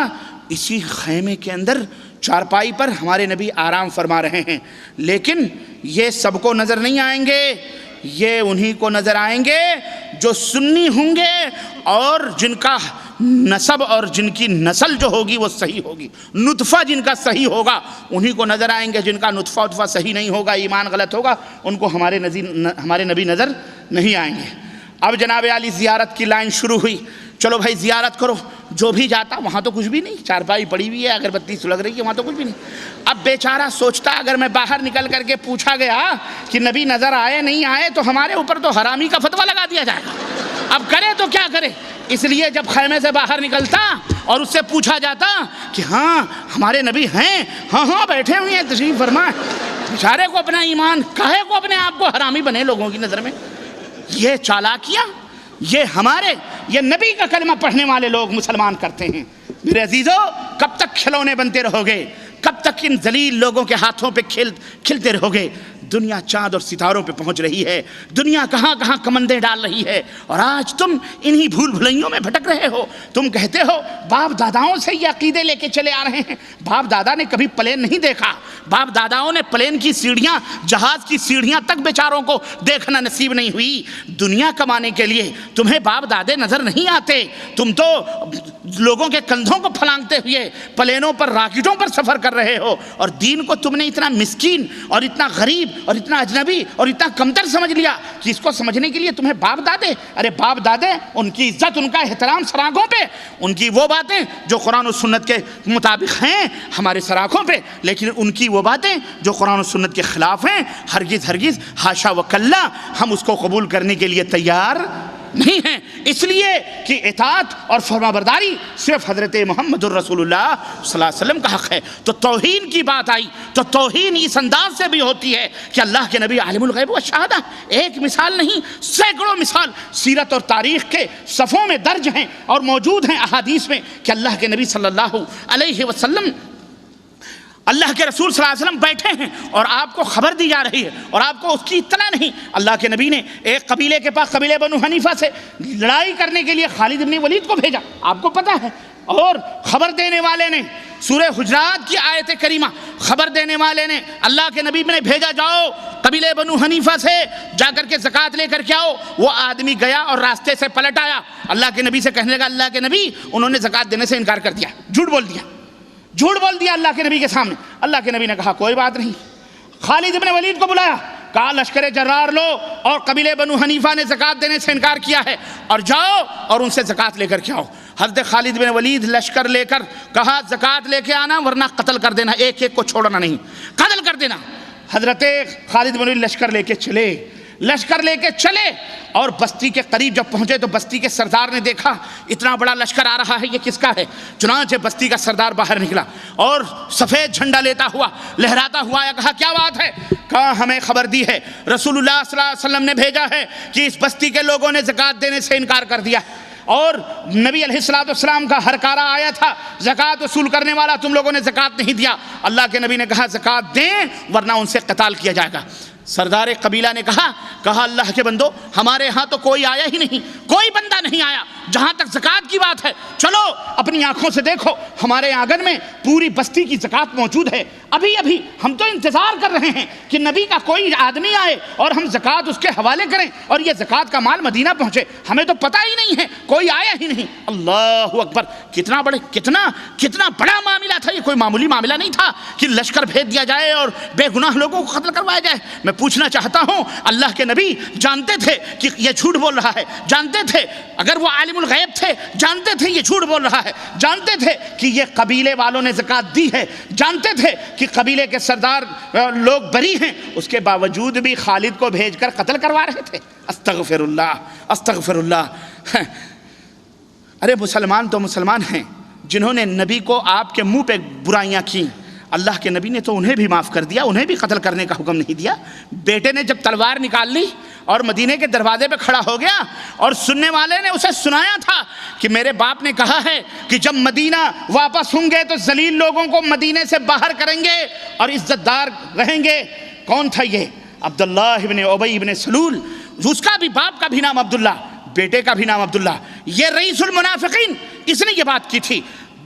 [SPEAKER 3] اسی خیمے کے اندر چارپائی پر ہمارے نبی آرام فرما رہے ہیں، لیکن یہ سب کو نظر نہیں آئیں گے، یہ انہی کو نظر آئیں گے جو سنی ہوں گے اور جن کا نسب اور جن کی نسل جو ہوگی وہ صحیح ہوگی، نطفہ جن کا صحیح ہوگا انہی کو نظر آئیں گے، جن کا نطفہ صحیح نہیں ہوگا، ایمان غلط ہوگا، ان کو ہمارے نبی نظر نہیں آئیں گے۔ اب جناب علی زیارت کی لائن شروع ہوئی، چلو بھائی زیارت کرو، جو بھی جاتا وہاں تو کچھ بھی نہیں، چارپائی پڑی ہوئی ہے، اگربتی سلگ رہی ہے، وہاں تو کچھ بھی نہیں۔ اب بیچارہ سوچتا اگر میں باہر نکل کر کے پوچھا گیا کہ نبی نظر آئے نہیں آئے تو ہمارے اوپر تو حرامی کا فتویٰ لگا دیا جائے گا، اب کرے تو کیا کرے، اس لیے جب خیمے سے باہر نکلتا اور اس سے پوچھا جاتا کہ ہاں ہمارے نبی ہیں، ہاں ہاں بیٹھے ہوئے ہیں تشریف فرما، بیچارے کو اپنا ایمان، کہے کو اپنے آپ کو حرامی بنے لوگوں کی نظر میں۔ یہ چالاکیاں یہ نبی کا کلمہ پڑھنے والے لوگ مسلمان کرتے ہیں۔ میرے عزیزو، کب تک کھلونے بنتے رہو گے، کب تک ان ذلیل لوگوں کے ہاتھوں پہ کھلتے رہو گے؟ دنیا چاند اور ستاروں پہ پہنچ رہی ہے، دنیا کہاں کہاں کمندیں ڈال رہی ہے، اور آج تم انہی بھول بھلائیوں میں بھٹک رہے ہو۔ تم کہتے ہو باپ داداؤں سے یہ عقیدے لے کے چلے آ رہے ہیں، باپ دادا نے کبھی پلین نہیں دیکھا، باپ داداؤں نے پلین کی سیڑھیاں، جہاز کی سیڑھیاں تک بیچاروں کو دیکھنا نصیب نہیں ہوئی۔ دنیا کمانے کے لیے تمہیں باپ دادے نظر نہیں آتے، تم تو لوگوں کے کندھوں کو پھلانگتے ہوئے پلینوں پر، راکٹوں پر سفر کر رہے ہو، اور دین کو تم نے اتنا مسکین اور اتنا غریب اور اتنا اجنبی اور اتنا کمتر سمجھ لیا کہ اس کو سمجھنے کے لیے تمہیں باپ دادے، ارے باپ دادے ان کی عزت، ان کا احترام سراغوں پہ، ان کی وہ باتیں جو قرآن و سنت کے مطابق ہیں ہمارے سراغوں پہ، لیکن ان کی وہ باتیں جو قرآن و سنت کے خلاف ہیں ہرگز ہرگز حاشا و کلا ہم اس کو قبول کرنے کے لیے تیار نہیں ہیں، اس لیے کہ اطاعت اور فرمانبرداری صرف حضرت محمد الرسول اللہ صلی اللہ علیہ وسلم کا حق ہے۔ تو توہین کی بات آئی تو توہین اس انداز سے بھی ہوتی ہے کہ اللہ کے نبی عالم الغیب والشہادہ، ایک مثال نہیں سینکڑوں مثال سیرت اور تاریخ کے صفوں میں درج ہیں اور موجود ہیں احادیث میں کہ اللہ کے نبی صلی اللہ علیہ وسلم، اللہ کے رسول صلی اللہ علیہ وسلم بیٹھے ہیں اور آپ کو خبر دی جا رہی ہے اور آپ کو اس کی اطلاع نہیں۔ اللہ کے نبی نے ایک قبیلے کے پاس، قبیلے بنو حنیفہ سے لڑائی کرنے کے لیے خالد بن ولید کو بھیجا، آپ کو پتہ ہے، اور خبر دینے والے نے سورہ حجرات کی آیت کریمہ، خبر دینے والے نے اللہ کے نبی نے بھیجا جاؤ قبیلے بنو حنیفہ سے جا کر کے زکوٰۃ لے کر کے آؤ۔ وہ آدمی گیا اور راستے سے پلٹ آیا، اللہ کے نبی سے کہنے لگا اللہ کے نبی انہوں نے زکوٰۃ دینے سے انکار کر دیا، جھوٹ بول دیا اللہ کے نبی کے سامنے۔ اللہ کے نبی نے کہا کوئی بات نہیں، خالد بن ولید کو بلایا، کہا لشکر جرار لو، اور قبیلے بنو حنیفہ نے زکوٰۃ دینے سے انکار کیا ہے، اور جاؤ اور ان سے زکوٰۃ لے کر کے آؤ۔ حضرت خالد بن ولید لشکر لے کر کہا زکوٰۃ لے کے آنا ورنہ قتل کر دینا، ایک ایک کو چھوڑنا نہیں، قتل کر دینا۔ حضرت خالد بن ولید لشکر لے کے چلے اور بستی کے قریب جب پہنچے تو بستی کے سردار نے دیکھا اتنا بڑا لشکر آ رہا ہے، یہ کس کا ہے؟ چنانچہ بستی کا سردار باہر نکلا اور سفید جھنڈا لیتا ہوا لہراتا ہوا آیا، کہا کیا بات ہے؟ کہا ہمیں خبر دی ہے، رسول اللہ صلی اللہ علیہ وسلم نے بھیجا ہے کہ اس بستی کے لوگوں نے زکوٰۃ دینے سے انکار کر دیا، اور نبی علیہ السلام کا ہرکارہ آیا تھا زکوٰۃ وصول کرنے والا، تم لوگوں نے زکوٰۃ نہیں دیا۔ اللہ کے نبی نے کہا زکوٰۃ دیں ورنہ ان سے قتال کیا جائے گا۔ سردار قبیلہ نے کہا اللہ کے بندو ہمارے ہاں تو کوئی آیا ہی نہیں، کوئی بندہ نہیں آیا، جہاں تک زکوٰۃ کی بات ہے چلو اپنی آنکھوں سے دیکھو ہمارے آنگن میں پوری بستی کی زکوٰۃ موجود ہے، ابھی ہم تو انتظار کر رہے ہیں کہ نبی کا کوئی آدمی آئے اور ہم زکوٰۃ اس کے حوالے کریں اور یہ زکوٰۃ کا مال مدینہ پہنچے، ہمیں تو پتہ ہی نہیں ہے، کوئی آیا ہی نہیں۔ اللہ اکبر، کتنا بڑا معاملہ تھا، یہ کوئی معمولی معاملہ نہیں تھا کہ لشکر بھیج دیا جائے اور بے گناہ لوگوں کو قتل کروایا جائے۔ میں پوچھنا چاہتا ہوں اللہ کے نبی جانتے تھے کہ یہ جھوٹ بول رہا ہے، جانتے تھے اگر وہ عالم الغیب تھے، جانتے تھے یہ جھوٹ بول رہا ہے، جانتے تھے کہ یہ قبیلے والوں نے زکوٰۃ دی ہے، جانتے تھے کہ قبیلے کے سردار لوگ بری ہیں، اس کے باوجود بھی خالد کو بھیج کر قتل کروا رہے تھے۔ استغفر اللہ، استغفر اللہ۔ ارے مسلمان تو مسلمان ہیں، جنہوں نے نبی کو آپ کے منہ پہ برائیاں کی، اللہ کے نبی نے تو انہیں بھی معاف کر دیا، انہیں بھی قتل کرنے کا حکم نہیں دیا۔ بیٹے نے جب تلوار نکال لی اور مدینے کے دروازے پہ کھڑا ہو گیا، اور سننے والے نے اسے سنایا تھا کہ میرے باپ نے کہا ہے کہ جب مدینہ واپس ہوں گے تو ذلیل لوگوں کو مدینے سے باہر کریں گے اور عزت دار رہیں گے۔ کون تھا یہ؟ عبداللہ ابن ابی ابن سلول، اس کا بھی باپ کا بھی نام عبداللہ، بیٹے کا بھی نام عبداللہ، یہ رئیس المنافقین، اس نے یہ بات کی تھی۔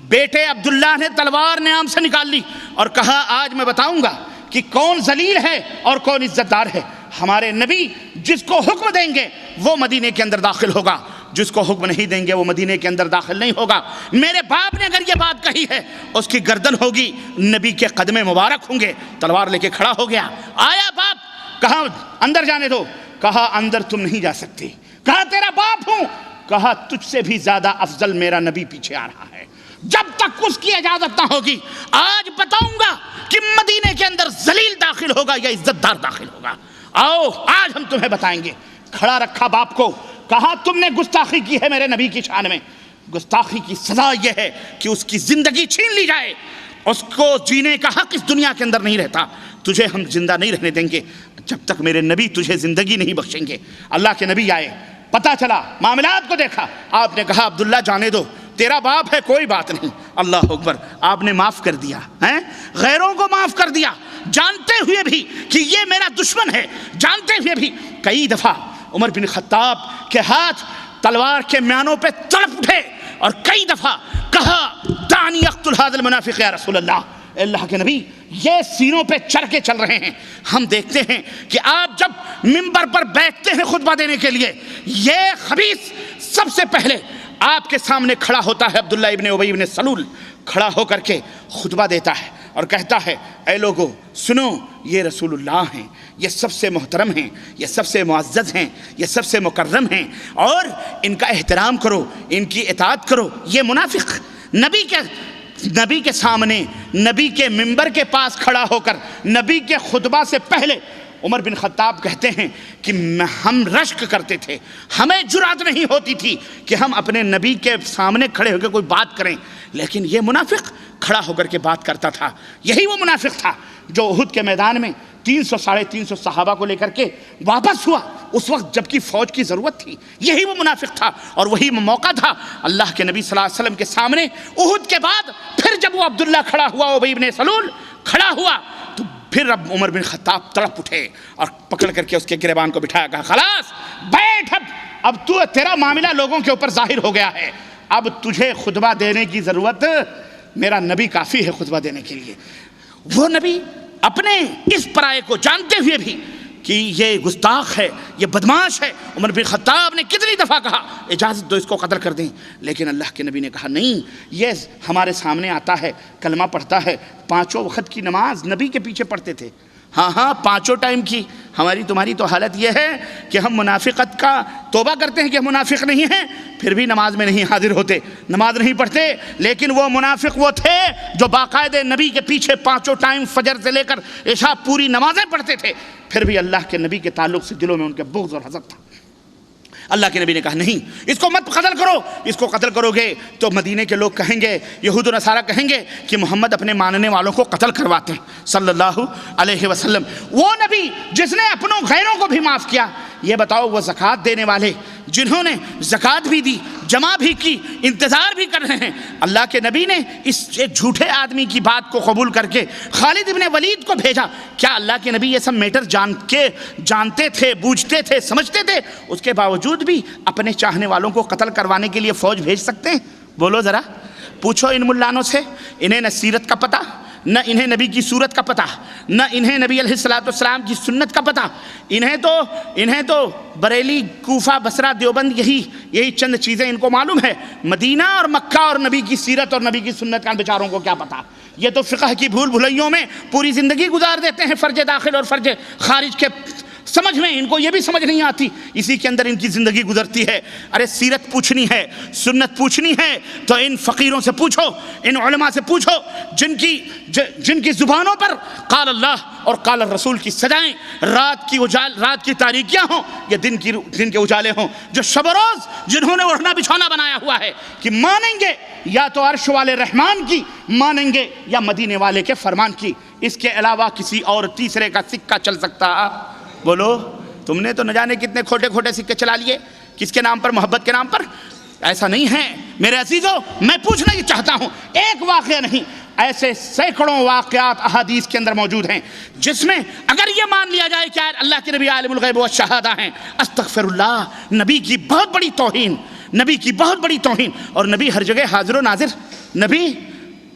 [SPEAKER 3] بیٹے عبداللہ نے تلوار نیام سے نکال لی اور کہا آج میں بتاؤں گا کہ کون ذلیل ہے اور کون عزت دار ہے۔ ہمارے نبی جس کو حکم دیں گے وہ مدینے کے اندر داخل ہوگا، جس کو حکم نہیں دیں گے وہ مدینے کے اندر داخل نہیں ہوگا۔ میرے باپ نے اگر یہ بات کہی ہے اس کی گردن ہوگی، نبی کے قدم مبارک ہوں گے۔ تلوار لے کے کھڑا ہو گیا، آیا باپ، کہا اندر جانے دو، کہا اندر تم نہیں جا سکتے، کہا تیرا باپ ہوں، کہا تجھ سے بھی زیادہ افضل میرا نبی پیچھے آ رہا ہے، جب تک اس کی اجازت نہ ہوگی آج بتاؤں گا کہ مدینے کے اندر ذلیل داخل ہوگا یا عزت دار داخل ہوگا۔ آؤ آج ہم تمہیں بتائیں گے۔ کھڑا رکھا باپ کو، کہا تم نے گستاخی کی ہے میرے نبی کی شان میں، گستاخی کی سزا یہ ہے کہ اس کی زندگی چھین لی جائے، اس کو جینے کا حق اس دنیا کے اندر نہیں رہتا، تجھے ہم زندہ نہیں رہنے دیں گے جب تک میرے نبی تجھے زندگی نہیں بخشیں گے۔ اللہ کے نبی آئے، پتہ چلا، معاملات کو دیکھا، آپ نے کہا عبداللہ جانے دو، تیرا باپ ہے کوئی بات نہیں۔ اللہ اکبر، آپ نے معاف کر دیا ہیں، غیروں کو معاف کر دیا، جانتے ہوئے بھی کہ یہ میرا دشمن ہے، جانتے ہوئے بھی۔ کئی دفعہ عمر بن خطاب کے ہاتھ تلوار کے میانوں پہ تڑپ اٹھے اور کئی دفعہ کہا دعنی اقتل ھذا المنافق یا رسول اللہ، اللہ کے نبی یہ سینوں پہ چڑھ کے چل رہے ہیں۔ ہم دیکھتے ہیں کہ آپ جب منبر پر بیٹھتے ہیں خطبہ دینے کے لیے، یہ خبیث سب سے پہلے آپ کے سامنے کھڑا ہوتا ہے۔ عبداللہ ابن ابی ابن سلول کھڑا ہو کر کے خطبہ دیتا ہے اور کہتا ہے اے لوگو سنو، یہ رسول اللہ ہیں، یہ سب سے محترم ہیں، یہ سب سے معزز ہیں، یہ سب سے مکرم ہیں، اور ان کا احترام کرو، ان کی اطاعت کرو۔ یہ منافق نبی کے سامنے، نبی کے منبر کے پاس کھڑا ہو کر نبی کے خطبہ سے پہلے عمر بن خطاب کہتے ہیں کہ ہم رشک کرتے تھے، ہمیں جرأت نہیں ہوتی تھی کہ ہم اپنے نبی کے سامنے کھڑے ہو کے کوئی بات کریں، لیکن یہ منافق کھڑا ہو کر کے بات کرتا تھا۔ یہی وہ منافق تھا جو احد کے میدان میں 300-350 صحابہ کو لے کر کے واپس ہوا، اس وقت جبکہ فوج کی ضرورت تھی۔ یہی وہ منافق تھا اور وہی موقع تھا اللہ کے نبی صلی اللہ علیہ وسلم کے سامنے احد کے بعد۔ پھر جب وہ عبداللہ کھڑا ہوا، ابی ابن سلول کھڑا ہوا، تو پھر اب عمر بن خطاب تڑپ اٹھے اور پکڑ کر کے اس کے گریبان کو بٹھایا، کہا خلاص بیٹھ، اب تیرا معاملہ لوگوں کے اوپر ظاہر ہو گیا ہے، اب تجھے خطبہ دینے کی ضرورت، میرا نبی کافی ہے خطبہ دینے کے لیے۔ وہ نبی اپنے اس پرائے کو جانتے ہوئے بھی کہ یہ گستاخ ہے، یہ بدماش ہے، عمر بن خطاب نے کتنی دفعہ کہا اجازت دو اس کو قتل کر دیں، لیکن اللہ کے نبی نے کہا نہیں، یہ ہمارے سامنے آتا ہے، کلمہ پڑھتا ہے، 5 وقت کی نماز نبی کے پیچھے پڑھتے تھے، ہاں 5 ٹائم کی۔ ہماری تمہاری تو حالت یہ ہے کہ ہم منافقت کا توبہ کرتے ہیں کہ ہم منافق نہیں ہیں، پھر بھی نماز میں نہیں حاضر ہوتے، نماز نہیں پڑھتے۔ لیکن وہ منافق وہ تھے جو باقاعدہ نبی کے پیچھے 5 ٹائم فجر سے لے کر عشاء پوری نمازیں پڑھتے تھے، پھر بھی اللہ کے نبی کے تعلق سے دلوں میں ان کے بغض اور حسد تھا۔ اللہ کے نبی نے کہا نہیں، اس کو مت قتل کرو، اس کو قتل کرو گے تو مدینے کے لوگ کہیں گے، یہود و نصارہ کہیں گے کہ محمد اپنے ماننے والوں کو قتل کرواتے ہیں صلی اللہ علیہ وسلم۔ وہ نبی جس نے اپنوں غیروں کو بھی معاف کیا، یہ بتاؤ وہ زکوٰۃ دینے والے جنہوں نے زکوٰۃ بھی دی، جمع بھی کی، انتظار بھی کر رہے ہیں، اللہ کے نبی نے اس ایک جھوٹے آدمی کی بات کو قبول کر کے خالد ابن ولید کو بھیجا۔ کیا اللہ کے نبی یہ سب میٹر جانتے تھے، بوجھتے تھے، سمجھتے تھے؟ اس کے باوجود بھی اپنے چاہنے والوں کو قتل کروانے کے لیے فوج بھیج سکتے ہیں؟ بولو ذرا، پوچھو ان ملانوں سے، انہیں نہ سیرت کا پتہ، نہ انہیں نبی کی صورت کا پتہ، نہ انہیں نبی علیہ السلام کی سنت کا پتہ، انہیں تو بریلی، کوفہ، بصرہ، دیوبند یہی چند چیزیں ان کو معلوم ہے۔ مدینہ اور مکہ اور نبی کی سیرت اور نبی کی سنت کا بیچاروں کو کیا پتہ؟ یہ تو فقہ کی بھول بھلائیوں میں پوری زندگی گزار دیتے ہیں، فرج داخل اور فرج خارج کے سمجھ میں ان کو یہ بھی سمجھ نہیں آتی، اسی کے اندر ان کی زندگی گزرتی ہے۔ ارے سیرت پوچھنی ہے، سنت پوچھنی ہے تو ان فقیروں سے پوچھو، ان علماء سے پوچھو جن کی زبانوں پر قال اللہ اور قال الرسول کی سزائیں رات کی تاریکیاں ہوں یا دن کے اجالے ہوں، جو شب و روز جنہوں نے اڑھنا بچھونا بنایا ہوا ہے کہ مانیں گے یا تو عرش والے رحمان کی، مانیں گے یا مدینے والے کے فرمان کی، اس کے علاوہ کسی اور تیسرے کا سکہ چل سکتا؟ بولو، تم نے تو نہ جانے کتنے کھوٹے کھوٹے سکے چلا لیے، کس کے نام پر؟ محبت کے نام پر۔ ایسا نہیں ہے میرے عزیزو، میں پوچھنا یہ چاہتا ہوں، ایک واقعہ نہیں، ایسے سینکڑوں واقعات احادیث کے اندر موجود ہیں جس میں اگر یہ مان لیا جائے کہ اللہ کے نبی عالم الغیب والشہادہ ہیں، استغفر اللہ، نبی کی بہت بڑی توہین، نبی کی بہت بڑی توہین۔ اور نبی ہر جگہ حاضر و ناظر، نبی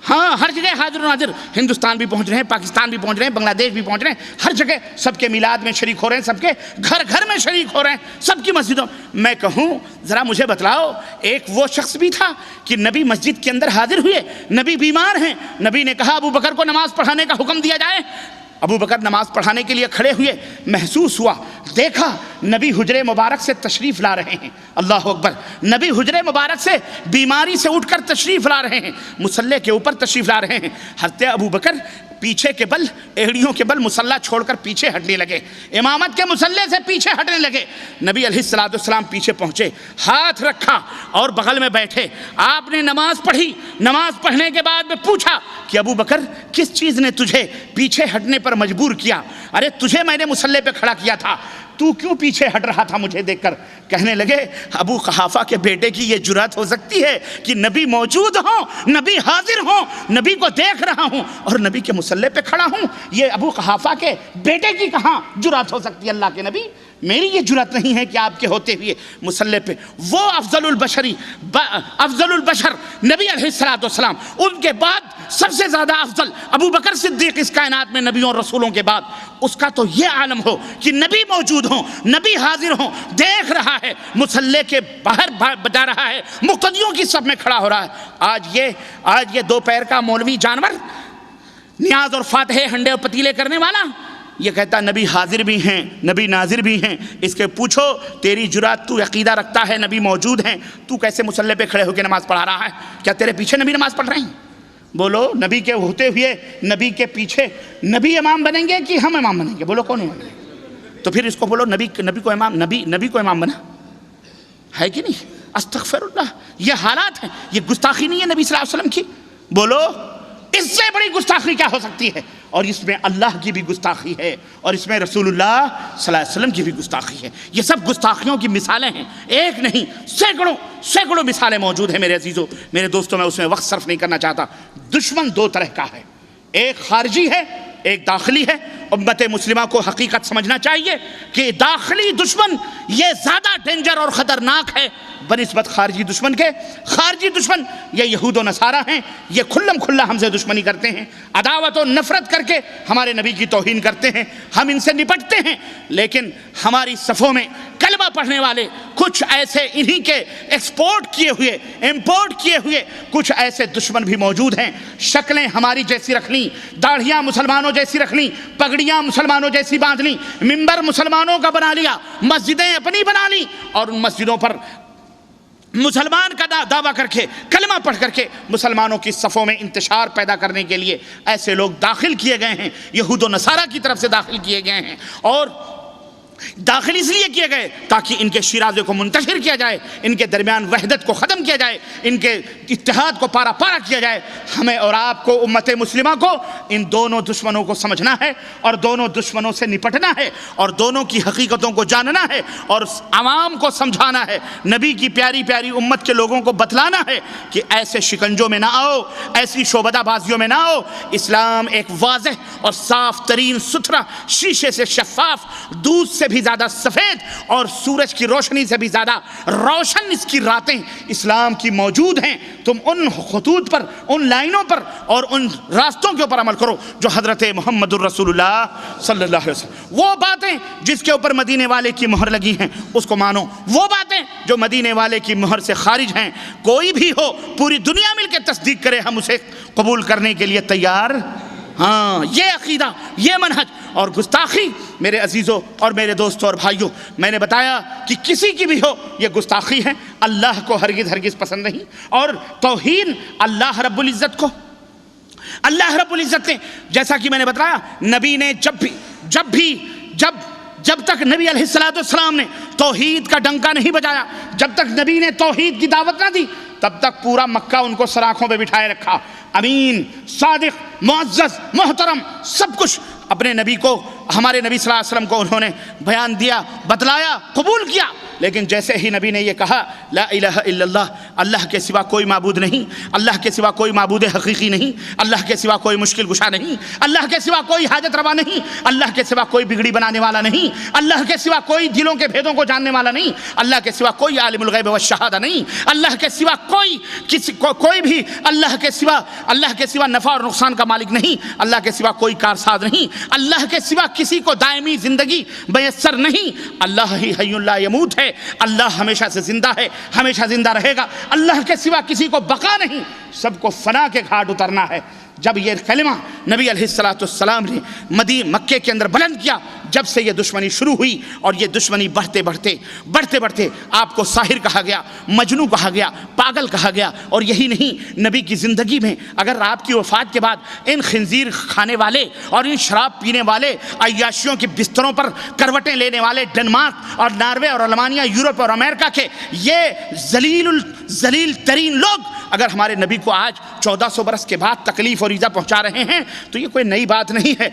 [SPEAKER 3] ہاں ہر جگہ حاضر و ناظر، ہندوستان بھی پہنچ رہے ہیں، پاکستان بھی پہنچ رہے ہیں، بنگلہ دیش بھی پہنچ رہے ہیں، ہر جگہ سب کے میلاد میں شریک ہو رہے ہیں، سب کے گھر گھر میں شریک ہو رہے ہیں، سب کی مسجدوں۔ میں کہوں ذرا مجھے بتلاؤ، ایک وہ شخص بھی تھا کہ نبی مسجد کے اندر حاضر ہوئے، نبی بیمار ہیں، نبی نے کہا ابو بکر کو نماز پڑھانے کا حکم دیا جائے، ابو بکر نماز پڑھانے کے لیے کھڑے ہوئے، محسوس ہوا، دیکھا نبی حجرے مبارک سے تشریف لا رہے ہیں، اللہ اکبر، نبی حجرے مبارک سے بیماری سے اٹھ کر تشریف لا رہے ہیں، مصلی کے اوپر تشریف لا رہے ہیں۔ حضرت ابو بکر پیچھے کے بل، ایڑیوں کے بل مصلی چھوڑ کر پیچھے ہٹنے لگے، امامت کے مصلی سے پیچھے ہٹنے لگے۔ نبی علیہ السلام پیچھے پہنچے، ہاتھ رکھا اور بغل میں بیٹھے، آپ نے نماز پڑھی، نماز پڑھنے کے بعد میں پوچھا کہ ابو بکر کس چیز نے تجھے پیچھے ہٹنے پر مجبور کیا؟ ارے تجھے میں نے مصلی پہ کھڑا کیا تھا، تو کیوں پیچھے ہٹ رہا تھا مجھے دیکھ کر؟ کہنے لگے ابو قحافہ کے بیٹے کی یہ جرات ہو سکتی ہے کہ نبی موجود ہوں، نبی حاضر ہوں، نبی کو دیکھ رہا ہوں اور نبی کے مصلی پہ کھڑا ہوں، یہ ابو قحافہ کے بیٹے کی کہاں جرات ہو سکتی ہے؟ اللہ کے نبی، میری یہ جرات نہیں ہے کہ آپ کے ہوتے ہوئے مصلی پہ وہ افضل البشر نبی علیہ السلام، ان کے بعد سب سے زیادہ افضل ابو بکر صدیق اس کائنات میں نبیوں اور رسولوں کے بعد، اس کا تو یہ عالم ہو کہ نبی موجود ہوں، نبی حاضر ہوں، دیکھ رہا ہے، مصلی کے باہر بتا رہا ہے، مقتدیوں کی صف میں کھڑا ہو رہا ہے۔ آج یہ دو پیر کا مولوی جانور، نیاز اور فاتحے ہنڈے اور پتیلے کرنے والا، یہ کہتا نبی حاضر بھی ہیں، نبی ناظر بھی ہیں، اس کے پوچھو تیری جرات، تو عقیدہ رکھتا ہے نبی موجود ہیں، تو کیسے مصلی پہ کھڑے ہو کے نماز پڑھا رہا ہے؟ کیا تیرے پیچھے نبی نماز پڑھ رہے ہیں؟ بولو، نبی کے ہوتے ہوئے نبی کے پیچھے نبی امام بنیں گے کہ ہم امام بنیں گے؟ بولو کون امام بنیں گے؟ تو پھر اس کو بولو نبی کو امام بنا ہے کہ نہیں؟ استغفر اللہ، یہ حالات ہیں، یہ گستاخی نہیں ہے نبی صلی اللہ علیہ وسلم کی؟ بولو اس سے بڑی گستاخی کیا ہو سکتی ہے؟ اور اس میں اللہ کی بھی گستاخی ہے اور اس میں رسول اللہ صلی اللہ علیہ وسلم کی بھی گستاخی ہے۔ یہ سب گستاخیوں کی مثالیں ہیں، ایک نہیں سینکڑوں مثالیں موجود ہیں میرے عزیزو، میرے دوستوں، میں اس میں وقت صرف نہیں کرنا چاہتا۔ دشمن دو طرح کا ہے، ایک خارجی ہے، ایک داخلی ہے۔ امت مسلمہ کو حقیقت سمجھنا چاہیے کہ داخلی دشمن یہ زیادہ ڈینجر اور خطرناک ہے بنسبت خارجی دشمن کے۔ خارجی دشمن یہ یہود و نصارہ ہیں، یہ کھلم کھلا ہم سے دشمنی کرتے ہیں، عداوت و نفرت کر کے ہمارے نبی کی توہین کرتے ہیں، ہم ان سے نپٹتے ہیں۔ لیکن ہماری صفوں میں کلمہ پڑھنے والے کچھ ایسے انہی کے امپورٹ کیے ہوئے کچھ ایسے دشمن بھی موجود ہیں، شکلیں ہماری جیسی رکھ لیں، داڑھیاں مسلمانوں جیسی رکھ لیں، پگڑیاں مسلمانوں جیسی باندھ لیں، منبر مسلمانوں کا بنا لیا، مسجدیں اپنی بنا لیں، اور ان مسجدوں پر مسلمان کا دعویٰ کر کے کلمہ پڑھ کر کے مسلمانوں کی صفوں میں انتشار پیدا کرنے کے لیے ایسے لوگ داخل کیے گئے ہیں، یہود و نصارہ کی طرف سے داخل کیے گئے ہیں، اور داخل اس لیے کیے گئے تاکہ ان کے شیرازے کو منتشر کیا جائے، ان کے درمیان وحدت کو ختم کیا جائے، ان کے اتحاد کو پارا پارا کیا جائے۔ ہمیں اور آپ کو، امت مسلمہ کو، ان دونوں دشمنوں کو سمجھنا ہے اور دونوں دشمنوں سے نپٹنا ہے اور دونوں کی حقیقتوں کو جاننا ہے اور عوام کو سمجھانا ہے، نبی کی پیاری پیاری امت کے لوگوں کو بتلانا ہے کہ ایسے شکنجوں میں نہ آؤ، ایسی شعبدہ بازیوں میں نہ آؤ۔ اسلام ایک واضح اور صاف ترین ستھرا، شیشے سے شفاف، دودھ سے بھی زیادہ سفید اور سورج کی روشنی سے بھی زیادہ روشن اس کی راتیں اسلام کی موجود ہیں۔ تم ان خطوط پر، ان لائنوں پر اور ان راستوں کے اوپر عمل کرو جو حضرت محمد الرسول اللہ صلی اللہ علیہ وسلم، وہ باتیں جس کے اوپر مدینے والے کی مہر لگی ہیں اس کو مانو، وہ باتیں جو مدینے والے کی مہر سے خارج ہیں، کوئی بھی ہو، پوری دنیا مل کے تصدیق کرے، ہم اسے قبول کرنے کے لیے تیار۔ ہاں، یہ عقیدہ، یہ منہج اور گستاخی میرے عزیزوں اور میرے دوستوں اور بھائیوں، میں نے بتایا کہ کسی کی بھی ہو یہ گستاخی ہے، اللہ کو ہرگز پسند نہیں۔ اور توہین اللہ رب العزت کو، اللہ رب العزت نے جیسا کہ میں نے بتایا، نبی نے جب تک نبی علیہ السلام نے توحید کا ڈنکا نہیں بجایا، جب تک نبی نے توحید کی دعوت نہ دی، تب تک پورا مکہ ان کو سراخوں پہ بٹھائے رکھا۔ امین، صادق، معزز، محترم، سب کچھ اپنے نبی کو، ہمارے نبی صلی اللہ علیہ وسلم کو انہوں نے بیان دیا، بتلایا، قبول کیا۔ لیکن جیسے ہی نبی نے یہ کہا لا الہ الا اللہ، اللہ کے سوا کوئی معبود نہیں، اللہ کے سوا کوئی معبود حقیقی نہیں، اللہ کے سوا کوئی مشکل گشا نہیں، اللہ کے سوا کوئی حاجت روا نہیں، اللہ کے سوا کوئی بگڑی بنانے والا نہیں، اللہ کے سوا کوئی دلوں کے بھیدوں کو جاننے والا نہیں، اللہ کے سوا کوئی عالم الغیب والشہادہ نہیں، اللہ کے سوا کوئی بھی اللہ کے سوا نفع اور نقصان کا مالک نہیں، اللہ کے سوا کوئی کارساز نہیں، اللہ کے سوا کسی کو دائمی زندگی میسر نہیں، اللہ ہی حی لا یموت ہے، اللہ ہمیشہ سے زندہ ہے، ہمیشہ زندہ رہے گا، اللہ کے سوا کسی کو بقا نہیں، سب کو فنا کے گھاٹ اترنا ہے۔ جب یہ کلمہ نبی علیہ السلام نے مکے کے اندر بلند کیا، جب سے یہ دشمنی شروع ہوئی، اور یہ دشمنی بڑھتے بڑھتے آپ کو ساحر کہا گیا، مجنو کہا گیا، پاگل کہا گیا۔ اور یہی نہیں، نبی کی زندگی میں اگر آپ کی وفات کے بعد ان خنزیر کھانے والے اور ان شراب پینے والے عیاشیوں کے بستروں پر کروٹیں لینے والے ڈنمارک اور ناروے اور المانیہ، یورپ اور امریکہ کے یہ ذلیل ترین لوگ اگر ہمارے نبی کو آج 1400 برس کے بعد تکلیف اور ایذا پہنچا رہے ہیں تو یہ کوئی نئی بات نہیں ہے،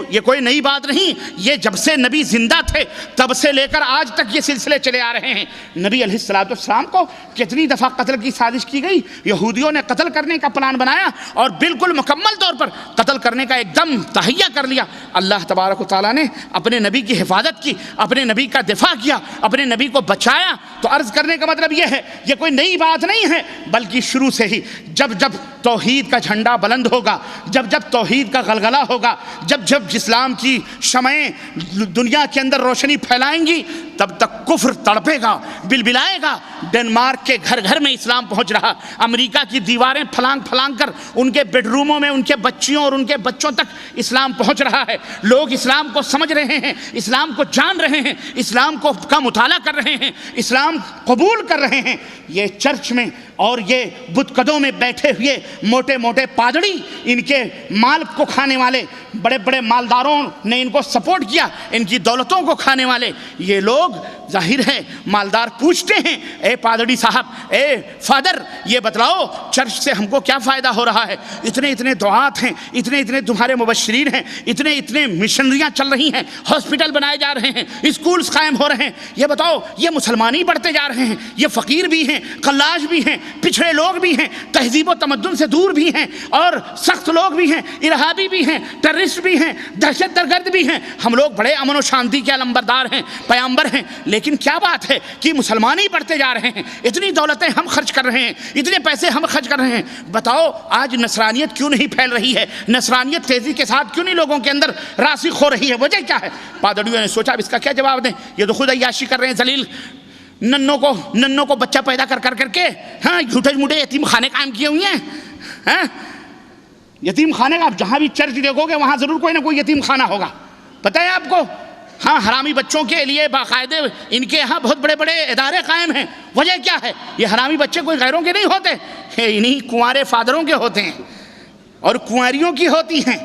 [SPEAKER 3] یہ کوئی نئی بات نہیں، یہ جب سے نبی زندہ تھے تب سے لے کر آج تک یہ سلسلے چلے آ رہے ہیں۔ نبی علیہ السلام کو کتنی دفعہ قتل کی سازش کی گئی، یہودیوں نے قتل کرنے کا پلان بنایا اور بالکل مکمل طور پر قتل کرنے کا ایک دم تہیہ کر لیا۔ اللہ تبارک و تعالیٰ نے اپنے نبی کی حفاظت کی، اپنے نبی کا دفاع کیا، اپنے نبی کو بچایا۔ تو عرض کرنے کا مطلب یہ ہے، یہ کوئی نئی بات نہیں ہے، بلکہ شروع سے ہی جب توحید کا جھنڈا بلند ہوگا، جب توحید کا غلغلہ ہوگا، جب اسلام کی شمعیں دنیا کے اندر روشنی پھیلائیں گی، تب تک کفر تڑپے گا، بلبلائے گا۔ ڈنمارک کے گھر گھر میں اسلام پہنچ رہا، امریکہ کی دیواریں پھلانگ کر ان کے بیڈ روموں میں ان کے بچیوں اور ان کے بچوں تک اسلام پہنچ رہا ہے۔ لوگ اسلام کو سمجھ رہے ہیں، اسلام کو جان رہے ہیں، اسلام کا مطالعہ کر رہے ہیں، اسلام قبول کر رہے ہیں۔ یہ چرچ میں اور یہ بتکدوں میں بیٹھے ہوئے موٹے پادری، ان کے مال کو کھانے والے بڑے مالداروں نے ان کو سپورٹ کیا، ان کی دولتوں کو کھانے والے یہ لوگ ظاہر ہے مالدار پوچھتے ہیں، اے پادری صاحب، اے فادر، یہ بتلاؤ چرچ سے ہم کو کیا فائدہ ہو رہا ہے؟ اتنے دعات ہیں، اتنے تمہارے مبشرین ہیں، اتنے مشنریاں چل رہی ہیں، ہاسپٹل بنائے جا رہے ہیں، اسکولز قائم ہو رہے ہیں، یہ بتاؤ یہ مسلمانی بڑھتے جا رہے ہیں، یہ فقیر بھی ہیں، قلاش بھی ہیں، پچھڑے لوگ بھی ہیں، تہذیب و تمدن سے دور بھی ہیں، اور سخت لوگ بھی ہیں، ارہابی بھی ہیں، ٹیررسٹ بھی ہیں، دہشت گرد بھی ہیں، ہم لوگ بڑے امن و شانتی کے علمبردار ہیں، پیامبر ہیں، لیکن کیا بات ہے کہ مسلمان ہی بڑھتے جا رہے ہیں، اتنی دولتیں ہم خرچ کر رہے ہیں، اتنے پیسے ہم خرچ کر رہے ہیں، بتاؤ آج نصرانیت کیوں نہیں پھیل رہی ہے؟ نصرانیت تیزی کے ساتھ کیوں نہیں لوگوں کے اندر راسخ ہو رہی ہے؟ وجہ کیا ہے؟ پادریوں نے سوچا اب اس کا کیا جواب دیں، یہ تو خود عیاشی کر رہے ہیں، ذلیل ننوں کو بچہ پیدا کر کے ہاں جھوٹے موٹے یتیم خانے قائم کیے ہوئے ہیں۔ یتیم خانے کا آپ جہاں بھی چرچ دیکھو گے وہاں ضرور کوئی نہ کوئی یتیم خانہ ہوگا، پتہ ہے آپ کو؟ ہاں، حرامی بچوں کے لیے باقاعدے ان کے یہاں بہت بڑے ادارے قائم ہیں۔ وجہ کیا ہے؟ یہ حرامی بچے کوئی غیروں کے نہیں ہوتے، انہی کنوارے فادروں کے ہوتے ہیں اور کنواریوں کی ہوتی ہیں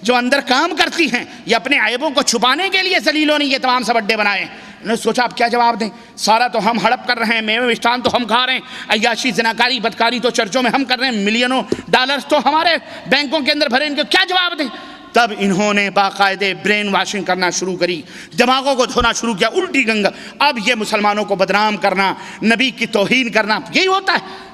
[SPEAKER 3] جو اندر کام کرتی ہیں۔ یہ اپنے عیبوں کو چھپانے کے لیے ذلیلوں نے یہ تمام سب اڈے بنائے ہیں۔ انہوں نے سوچا اب کیا جواب دیں، سارا تو ہم ہڑپ کر رہے ہیں، میوے مشٹان تو ہم کھا رہے ہیں، عیاشی زناکاری بدکاری تو چرچوں میں ہم کر رہے ہیں، ملینوں ڈالرز تو ہمارے بینکوں کے اندر بھرے، ان کو کیا جواب دیں؟ تب انہوں نے باقاعدے برین واشنگ کرنا شروع کری، دماغوں کو دھونا شروع کیا، الٹی گنگا۔ اب یہ مسلمانوں کو بدنام کرنا، نبی کی توہین کرنا، یہی ہوتا ہے۔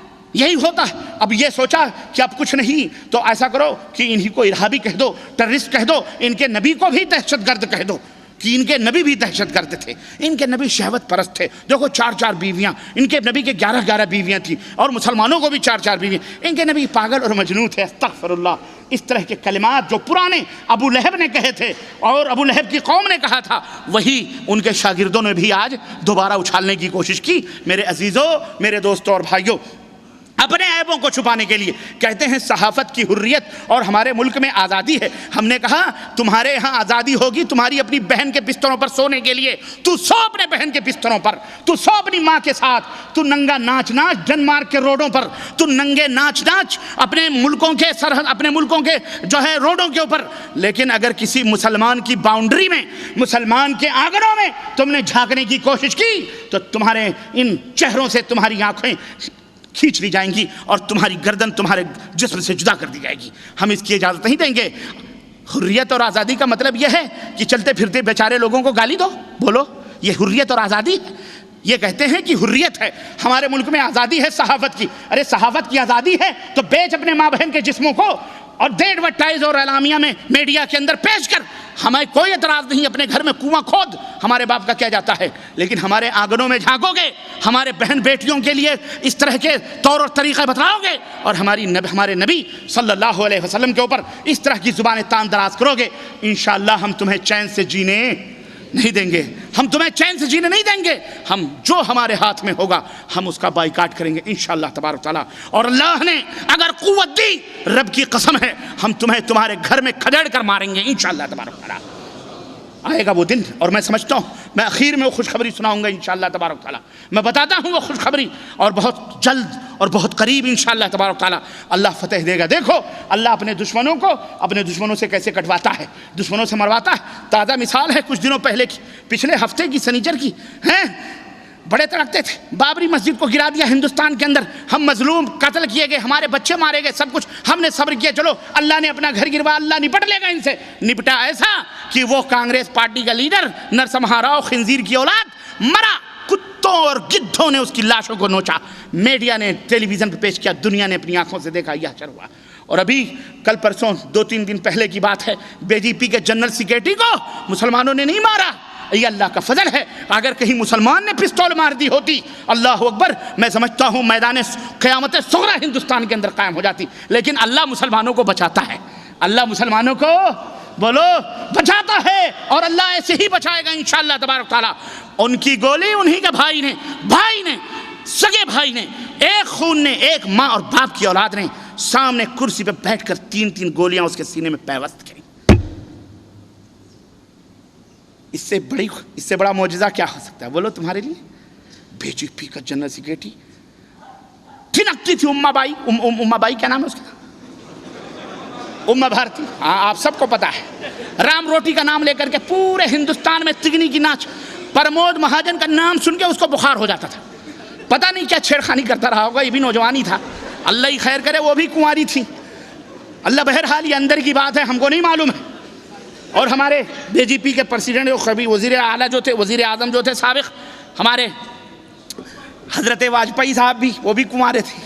[SPEAKER 3] اب یہ سوچا کہ اب کچھ نہیں تو ایسا کرو کہ انہی کو ارہابی کہہ دو، ٹیررسٹ کہہ دو، ان کے نبی کو بھی دہشت گرد کہہ دو، کہ ان کے نبی بھی دہشت گرد تھے، ان کے نبی شہوت پرست تھے۔ دیکھو 4 بیویاں، ان کے نبی کے 11 بیویاں تھیں، اور مسلمانوں کو بھی 4 بیویاں، ان کے نبی پاگل اور مجنون تھے، استغفر اللہ۔ اس طرح کے کلمات جو پرانے ابو لہب نے کہے تھے اور ابو لہب کی قوم نے کہا تھا، وہی ان کے شاگردوں نے بھی آج دوبارہ اچھالنے کی کوشش کی۔ میرے عزیزوں، میرے دوستوں اور بھائیوں، اپنے عیبوں کو چھپانے کے لیے کہتے ہیں صحافت کی حریت اور ہمارے ملک میں آزادی ہے۔ ہم نے کہا تمہارے ہاں آزادی ہوگی تمہاری اپنی بہن کے بستروں پر سونے کے لیے، تو سو اپنے بہن کے بستروں پر، تو سو اپنی ماں کے ساتھ، تو ننگا ناچ ناچ ڈنمارک کے روڈوں پر، تو ننگے ناچ ناچ اپنے ملکوں کے سرحد، اپنے ملکوں کے جو ہے روڈوں کے اوپر۔ لیکن اگر کسی مسلمان کی باؤنڈری میں، مسلمان کے آنگنوں میں تم نے جھانکنے کی کوشش کی تو تمہارے ان چہروں سے تمہاری آنکھیں کھینچ لی جائیں گی اور تمہاری گردن تمہارے جسم سے جدا کر دی جائے گی۔ ہم اس کی اجازت نہیں دیں گے۔ حریت اور آزادی کا مطلب یہ ہے کہ چلتے پھرتے بیچارے لوگوں کو گالی دو، بولو یہ حریت اور آزادی ہے؟ یہ کہتے ہیں کہ حریت ہے، ہمارے ملک میں آزادی ہے صحافت کی۔ ارے صحافت کی آزادی ہے تو بیچ اپنے ماں بہن کے جسموں کو اور دے ایڈورٹائز اور اعلامیہ میں میڈیا کے اندر پیش کر، ہمیں کوئی اعتراض نہیں۔ اپنے گھر میں کنواں کھود، ہمارے باپ کا کیا جاتا ہے، لیکن ہمارے آنگنوں میں جھانکو گے، ہمارے بہن بیٹیوں کے لیے اس طرح کے طور اور طریقے بتلاؤ گے اور ہمارے نبی صلی اللہ علیہ وسلم کے اوپر اس طرح کی زبانیں تان دراز کرو گے، انشاءاللہ ہم تمہیں چین سے جینے نہیں دیں گے۔ ہم تمہیں چین سے جینے نہیں دیں گے۔ ہم جو ہمارے ہاتھ میں ہوگا ہم اس کا بائیکاٹ کریں گے انشاءاللہ تبارک تعالیٰ۔ اور اللہ نے اگر قوت دی، رب کی قسم ہے، ہم تمہیں تمہارے گھر میں کھدیڑ کر ماریں گے انشاءاللہ تبارک تعالیٰ۔ آئے گا وہ دن، اور میں سمجھتا ہوں میں اخیر میں وہ خوشخبری سناؤں گا انشاءاللہ تبارک تعالیٰ۔ میں بتاتا ہوں وہ خوشخبری، اور بہت جلد اور بہت قریب انشاءاللہ تبارک تعالیٰ اللہ فتح دے گا۔ دیکھو اللہ اپنے دشمنوں سے کیسے کٹواتا ہے، دشمنوں سے مرواتا ہے۔ تازہ مثال ہے کچھ دنوں پہلے کی، پچھلے ہفتے کی سنیچر کی ہیں، بڑے تڑکتے تھے، بابری مسجد کو گرا دیا ہندوستان کے اندر، ہم مظلوم قتل کیے گئے، ہمارے بچے مارے گئے، سب کچھ ہم نے صبر کیا، چلو اللہ نے اپنا گھر گروا، اللہ نپٹ لے گا ان سے۔ نپٹا ایسا کہ وہ کانگریس پارٹی کا لیڈر نرسمہا راؤ خنزیر کی اولاد مرا، کتوں اور گدھوں نے اس کی لاشوں کو نوچا، میڈیا نے ٹیلی ویژن پہ پیش کیا، دنیا نے اپنی آنکھوں سے دیکھا، یہ حشر ہوا۔ اور ابھی کل پرسوں 2-3 دن پہلے کی بات ہے، بی جے پی کے جنرل سیکریٹری کو مسلمانوں نے نہیں مارا۔ یہ اللہ کا فضل ہے، اگر کہیں مسلمان نے پستول مار دی ہوتی، اللہ اکبر، میں سمجھتا ہوں میدان قیامت صغریٰ ہندوستان کے اندر قائم ہو جاتی۔ لیکن اللہ مسلمانوں کو بچاتا ہے، اللہ مسلمانوں کو بولو بچاتا ہے، اور اللہ ایسے ہی بچائے گا انشاءاللہ تبارک تعالیٰ۔ ان کی گولی انہی کے بھائی نے سگے بھائی نے، ایک خون نے، ایک ماں اور باپ کی اولاد نے سامنے کرسی پہ بیٹھ کر 3 گولیاں اس کے سینے میں پیوست کی۔ اس سے بڑا معجزہ کیا ہو سکتا ہے بولو تمہارے لیے؟ بی جے پی کا جنرل سیکریٹری، ٹھنکتی تھی اما بائی کیا نام ہے اس کا، اما بھارتی، ہاں آپ سب کو پتا ہے، رام روٹی کا نام لے کر کے پورے ہندوستان میں تگنی کی ناچ، پرمود مہاجن کا نام سن کے اس کو بخار ہو جاتا تھا، پتہ نہیں کیا چھیڑخانی کرتا رہا ہوگا، یہ بھی نوجوانی تھا، اللہ ہی خیر کرے، وہ بھی کنواری تھی، اللہ بہرحال یہ اندر کی بات ہے، ہم کو نہیں معلوم ہے۔ اور ہمارے بی جے پی کے پریسیڈنٹ وزیر اعلیٰ جو تھے، وزیر اعظم جو تھے سابق، ہمارے حضرت واجپئی صاحب بھی، وہ بھی کنوارے تھے،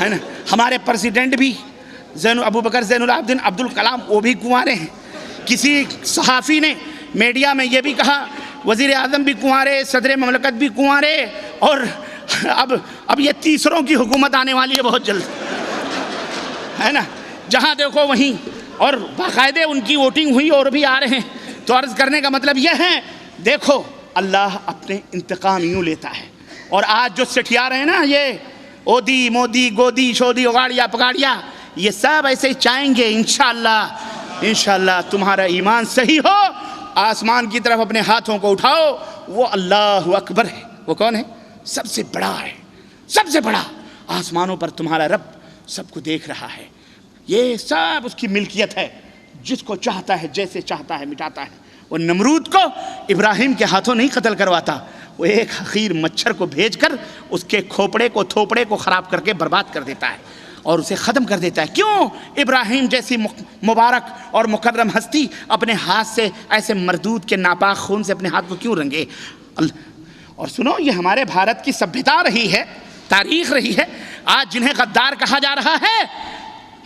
[SPEAKER 3] ہے نا، ہمارے پریسیڈنٹ بھی ابو بکر زین العابدین عبدالکلام، وہ بھی کنوارے ہیں۔ کسی صحافی نے میڈیا میں یہ بھی کہا وزیر اعظم بھی کنوارے، صدر مملکت بھی کنوارے، اور اب یہ تیسروں کی حکومت آنے والی ہے بہت جلد، ہے نا، جہاں دیکھو وہیں، اور باقاعدے ان کی ووٹنگ ہوئی اور بھی آ رہے ہیں۔ تو عرض کرنے کا مطلب یہ ہے، دیکھو اللہ اپنے انتقام یوں لیتا ہے۔ اور آج جو سٹھیا رہے ہیں نا، یہ اودی مودی گودی شودی اگاڑیا پگاڑیا، یہ سب ایسے ہی چاہیں گے انشاءاللہ تمہارا ایمان صحیح ہو، آسمان کی طرف اپنے ہاتھوں کو اٹھاؤ، وہ اللہ اکبر ہے۔ وہ کون ہے؟ سب سے بڑا ہے، سب سے بڑا، آسمانوں پر تمہارا رب سب کو دیکھ رہا ہے، یہ سب اس کی ملکیت ہے، جس کو چاہتا ہے جیسے چاہتا ہے مٹاتا ہے۔ وہ نمرود کو ابراہیم کے ہاتھوں نہیں قتل کرواتا، وہ ایک حقیر مچھر کو بھیج کر اس کے کھوپڑے کو خراب کر کے برباد کر دیتا ہے اور اسے ختم کر دیتا ہے۔ کیوں؟ ابراہیم جیسی مبارک اور مکرم ہستی اپنے ہاتھ سے ایسے مردود کے ناپاک خون سے اپنے ہاتھ کو کیوں رنگے؟ اور سنو، یہ ہمارے بھارت کی سبھیتا رہی ہے، تاریخ رہی ہے۔ آج جنہیں غدار کہا جا رہا ہے،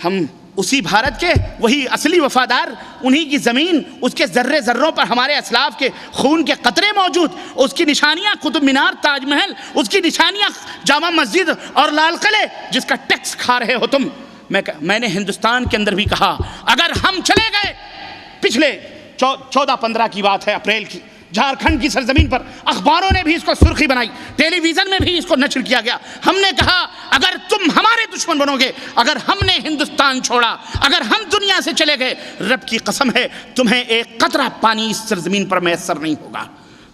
[SPEAKER 3] ہم اسی بھارت کے وہی اصلی وفادار، انہی کی زمین، اس کے ذرے ذروں پر ہمارے اسلاف کے خون کے قطرے موجود، اس کی نشانیاں قطب مینار، تاج محل، اس کی نشانیاں جامع مسجد اور لال قلعے، جس کا ٹیکس کھا رہے ہو تم۔ میں نے ہندوستان کے اندر بھی کہا، اگر ہم چلے گئے، پچھلے 14-15 کی بات ہے اپریل کی، جھارکھنڈ کی سرزمین پر اخباروں نے بھی اس کو سرخی بنائی، ٹیلی ویژن میں بھی اس کو نشر کیا گیا. ہم نے کہا اگر تم ہمارے دشمن بنو گے، اگر ہم نے ہندوستان چھوڑا، اگر ہم دنیا سے چلے گئے، رب کی قسم ہے تمہیں ایک قطرہ پانی اس سرزمین پر میسر نہیں ہوگا،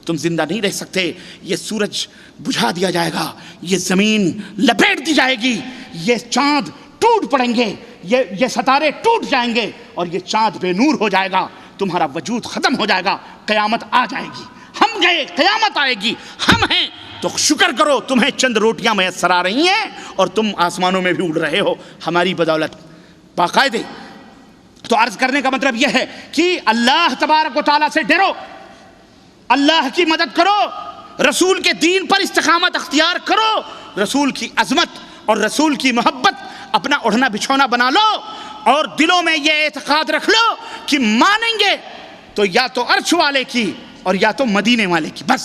[SPEAKER 3] تم زندہ نہیں رہ سکتے. یہ سورج بجھا دیا جائے گا، یہ زمین لپیٹ دی جائے گی، یہ چاند ٹوٹ پڑیں گے، یہ ستارے ٹوٹ جائیں گے اور یہ چاند بے نور ہو جائے گا، تمہارا وجود ختم ہو جائے گا، قیامت آ جائے گی. ہم گئے، قیامت آئے گی. ہم ہیں تو شکر کرو تمہیں چند روٹیاں میسر آ رہی ہیں اور تم آسمانوں میں بھی اڑ رہے ہو ہماری بدولت باقاعدے. تو عرض کرنے کا مطلب یہ ہے کہ اللہ تبارک و تعالیٰ سے ڈرو، اللہ کی مدد کرو، رسول کے دین پر استقامت اختیار کرو، رسول کی عظمت اور رسول کی محبت اپنا اڑھنا بچھونا بنا لو اور دلوں میں یہ اعتقاد رکھ لو کہ مانیں گے تو یا تو عرش والے کی اور یا تو مدینے والے کی، بس.